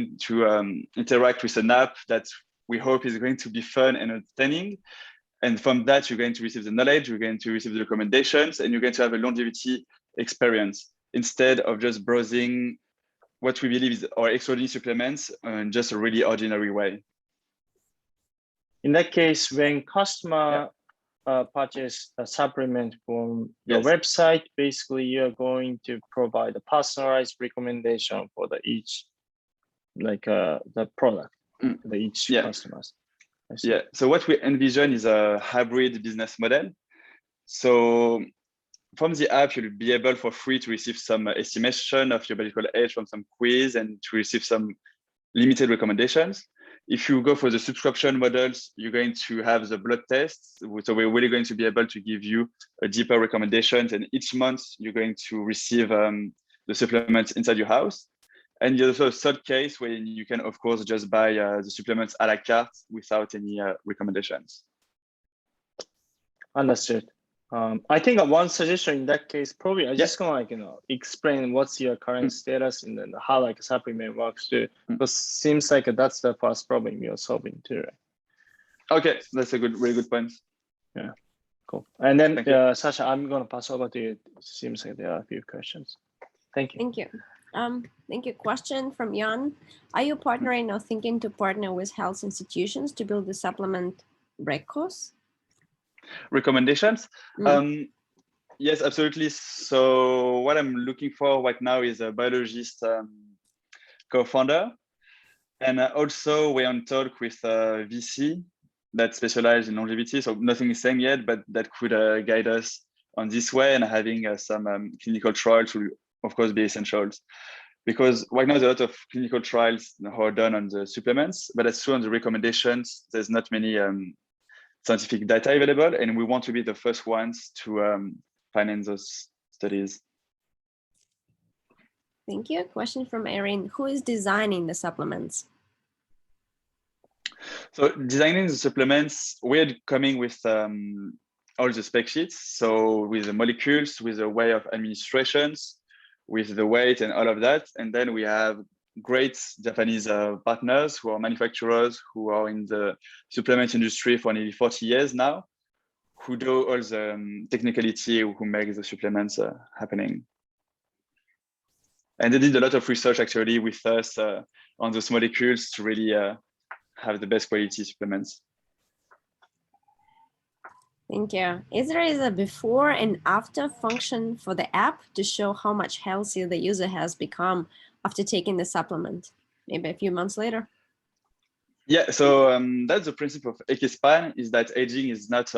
interact with an app that we hope is going to be fun and entertaining. And from that, you're going to receive the knowledge, you're going to receive the recommendations, and you're going to have a longevity experience instead of just browsing what we believe is our extraordinary supplements in just a really ordinary way. In that case, when customer purchase a supplement from your website, basically you're going to provide a personalized recommendation for each the product, each customers. Yeah. So what we envision is a hybrid business model. So from the app, you'll be able for free to receive some estimation of your biological age from some quiz, and to receive some limited recommendations. If you go for the subscription models, you're going to have the blood tests. So we're really going to be able to give you a deeper recommendations. And each month you're going to receive the supplements inside your house. And there's also a third case where you can, of course, just buy the supplements a la carte without any recommendations. Understood. I think one suggestion in that case, probably I just gonna explain what's your current status and then how like a supplement works too. Because seems like that's the first problem you're solving too, right? Okay, that's a really good point. Yeah, cool. And then Sasha, I'm gonna pass over to you. Seems like there are a few questions. Thank you. Thank you. Thank you. Question from Jan. Are you partnering or thinking to partner with health institutions to build the supplement records? Recommendations? Yes, absolutely. So what I'm looking for right now is a biologist co-founder. And also we're on talk with VC that specializes in longevity. So nothing is saying yet, but that could guide us on this way, and having some clinical trials will of course be essentials. Because right now there's a lot of clinical trials that are done on the supplements, but as soon as the recommendations, there's not many scientific data available, and we want to be the first ones to finance those studies. Thank you. Question from Erin. Who is designing the supplements? So designing the supplements, we're coming with all the spec sheets. So with the molecules, with the way of administrations, with the weight and all of that. And then we have great Japanese partners who are manufacturers, who are in the supplement industry for nearly 40 years now, who do all the technicality, who make the supplements happening. And they did a lot of research actually with us on those molecules to really have the best quality supplements. Thank you. Is there a before and after function for the app to show how much healthier the user has become after taking the supplement, maybe a few months later? Yeah, so that's the principle of Ekespan, is that aging is not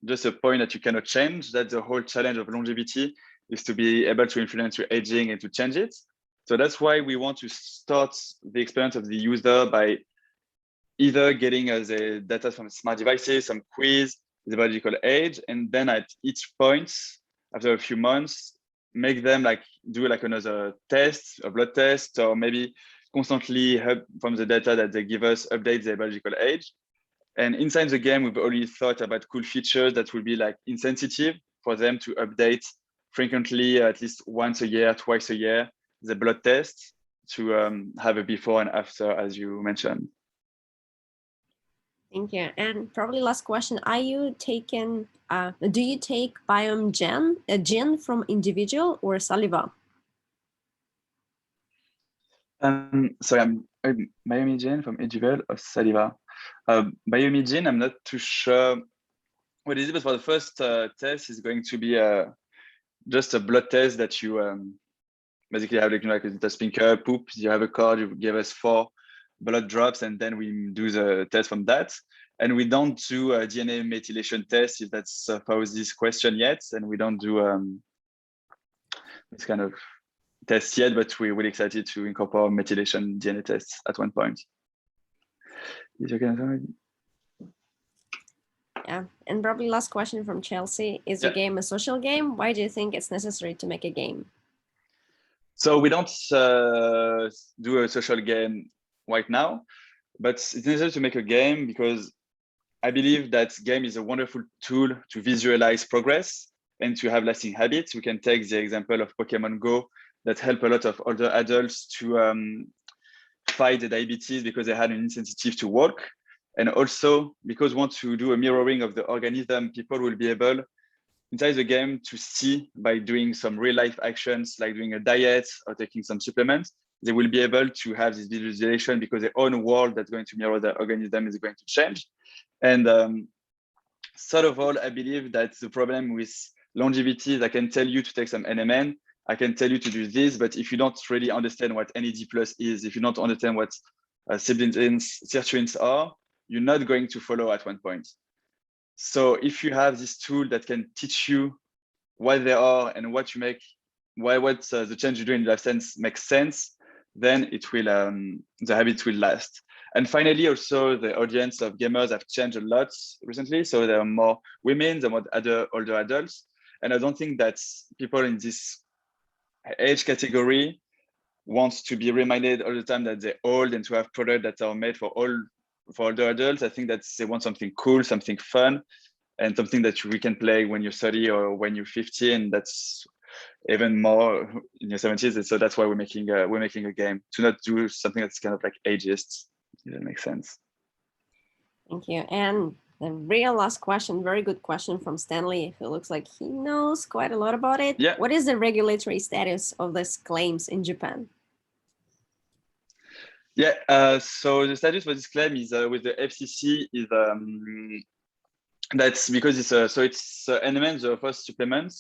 just a point that you cannot change. That's the whole challenge of longevity, is to be able to influence your aging and to change it. So that's why we want to start the experience of the user by either getting the data from smart devices, some quiz, the biological age, and then at each point, after a few months, make them do another test, a blood test, or maybe constantly from the data that they give us, update their biological age. And inside the game, we've already thought about cool features that will be insensitive for them to update frequently, at least once a year, twice a year, the blood test to have a before and after, as you mentioned. Thank you. And probably last question, are you taking, do you take biome gene from individual or saliva? Sorry, I'm biome gene from individual or saliva. Biome gene, I'm not too sure what it is, but for the first test is going to be just a blood test that you basically have like a sprinkle poop. You have a card, you give us 4 blood drops, and then we do the test from that. And we don't do a DNA methylation test, if that's posed this question yet. And we don't do this kind of test yet, but we're really excited to incorporate methylation DNA tests at one point. Yeah, and probably last question from Chelsea. Is the game a social game? Why do you think it's necessary to make a game? So we don't do a social game right now, but it's necessary to make a game because I believe that game is a wonderful tool to visualize progress and to have lasting habits. We can take the example of Pokemon Go that help a lot of older adults to fight the diabetes because they had an insensitive to walk. And also because we want to do a mirroring of the organism, people will be able inside the game to see by doing some real life actions like doing a diet or taking some supplements, they will be able to have this visualization because their own world that's going to mirror the organism is going to change. And sort of all, I believe that the problem with longevity is I can tell you to take some NMN, I can tell you to do this, but if you don't really understand what NAD+ is, if you don't understand what sirtuins are, you're not going to follow at one point. So if you have this tool that can teach you what they are and what you make, what the change you do in life sense makes sense, then it will the habit will last. And finally, also the audience of gamers have changed a lot recently. So there are more women, there are more older adults. And I don't think that people in this age category want to be reminded all the time that they're old and to have products that are made for older adults. I think that they want something cool, something fun, and something that we can play when you're 30 or when you're 50, and that's even more in your 70s. And so that's why we're making a game, to not do something that's kind of like ageist. If that makes sense. Thank you. And the real last question, very good question from Stanley, who looks like he knows quite a lot about it. Yeah. What is the regulatory status of these claims in Japan? Yeah, so the status for this claim is with the FCC is that's because it's NMN, the first supplement,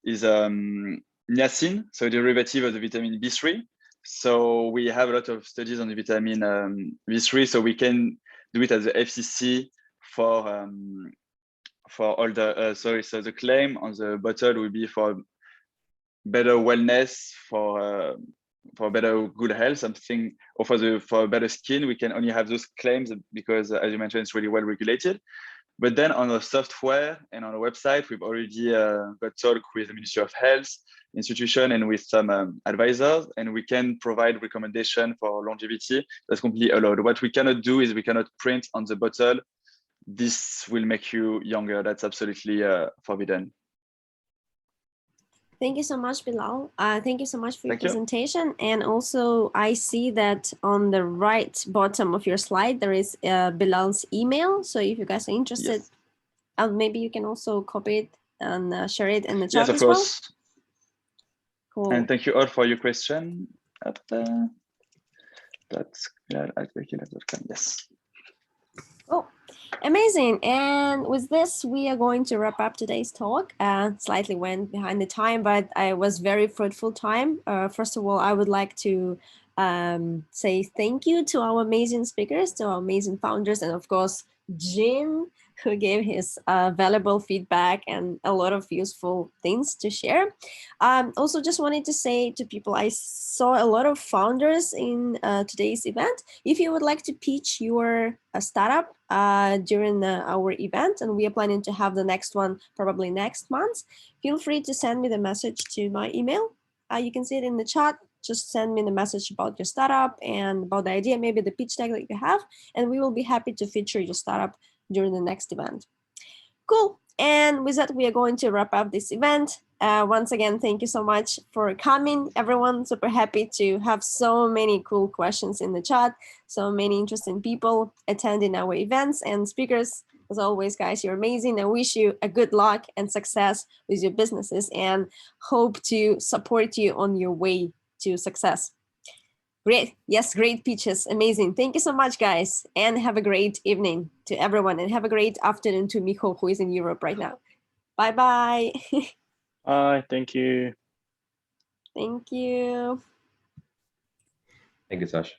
is niacin, so derivative of the vitamin B3. So we have a lot of studies on the vitamin B3, so we can do it as the FCC for all the so the claim on the bottle will be for better wellness, for better good health, something, or for better skin. We can only have those claims because, as you mentioned, it's really well regulated. But then on the software and on the website, we've already got talk with the Ministry of Health, institution, and with some advisors, and we can provide recommendation for longevity. That's completely allowed. What we cannot do is we cannot print on the bottle, this will make you younger. That's absolutely forbidden. Thank you so much, Bilal. Thank you so much for your Thank you. presentation. And also, I see that on the right bottom of your slide, there is Bilal's email. So if you guys are interested, Yes. maybe you can also copy it and share it in the Yes, chat of as well. course. Cool. And thank you all for your question. Yes. Oh, amazing. And with this, we are going to wrap up today's talk. Slightly went behind the time, but it was very fruitful time. First of all, I would like to say thank you to our amazing speakers, to our amazing founders, and of course, Jin, who gave his valuable feedback and a lot of useful things to share. Also, just wanted to say to people, I saw a lot of founders in today's event. If you would like to pitch your startup during our event, and we are planning to have the next one probably next month, feel free to send me the message to my email. You can see it in the chat. Just send me the message about your startup and about the idea, maybe the pitch deck that you have, and we will be happy to feature your startup during the next event. Cool. And with that, we are going to wrap up this event. Once again, thank you so much for coming, everyone. Super happy to have so many cool questions in the chat, so many interesting people attending our events and speakers. As always, guys, you're amazing. I wish you a good luck and success with your businesses and hope to support you on your way to success. Great. Yes, great pitches. Amazing. Thank you so much, guys. And have a great evening to everyone. And have a great afternoon to Miho, who is in Europe right now. Bye-bye. Bye. Thank you. Thank you. Thank you, Sasha.